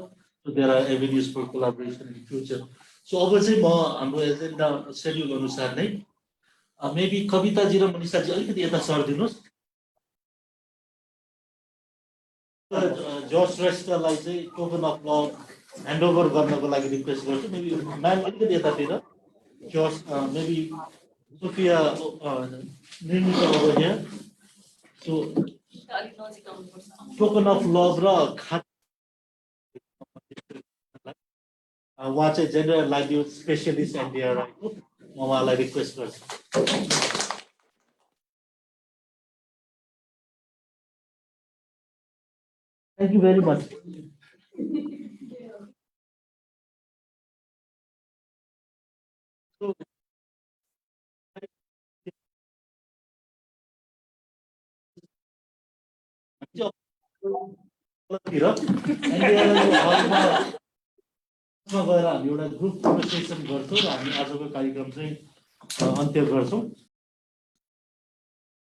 So there are avenues for collaboration in future. So अब चाहिँ म हाम्रो एजेन्डा शेड्युल अनुसार नै मेबी कविताजी र मनिषाजी अलिकति यता सर्दिनुहोस्. जस श्रेष्ठलाई चाहिँ टोकन अफ ल ह्यान्डओभर गर्नको लागि रिक्वेस्ट गर्छु. मेबी म्याम अलिकति यतातिर. जस maybe Sophia Nirmita over here. So, token of love ra watch a gender and livelihood specialist NDRI. Mama request first. Thank you very much. So, गएर हामी एउटा ग्रुप कन्भर्सेसन गर्छौँ र हामी आजको कार्यक्रम चाहिँ अन्त्य गर्छौँ.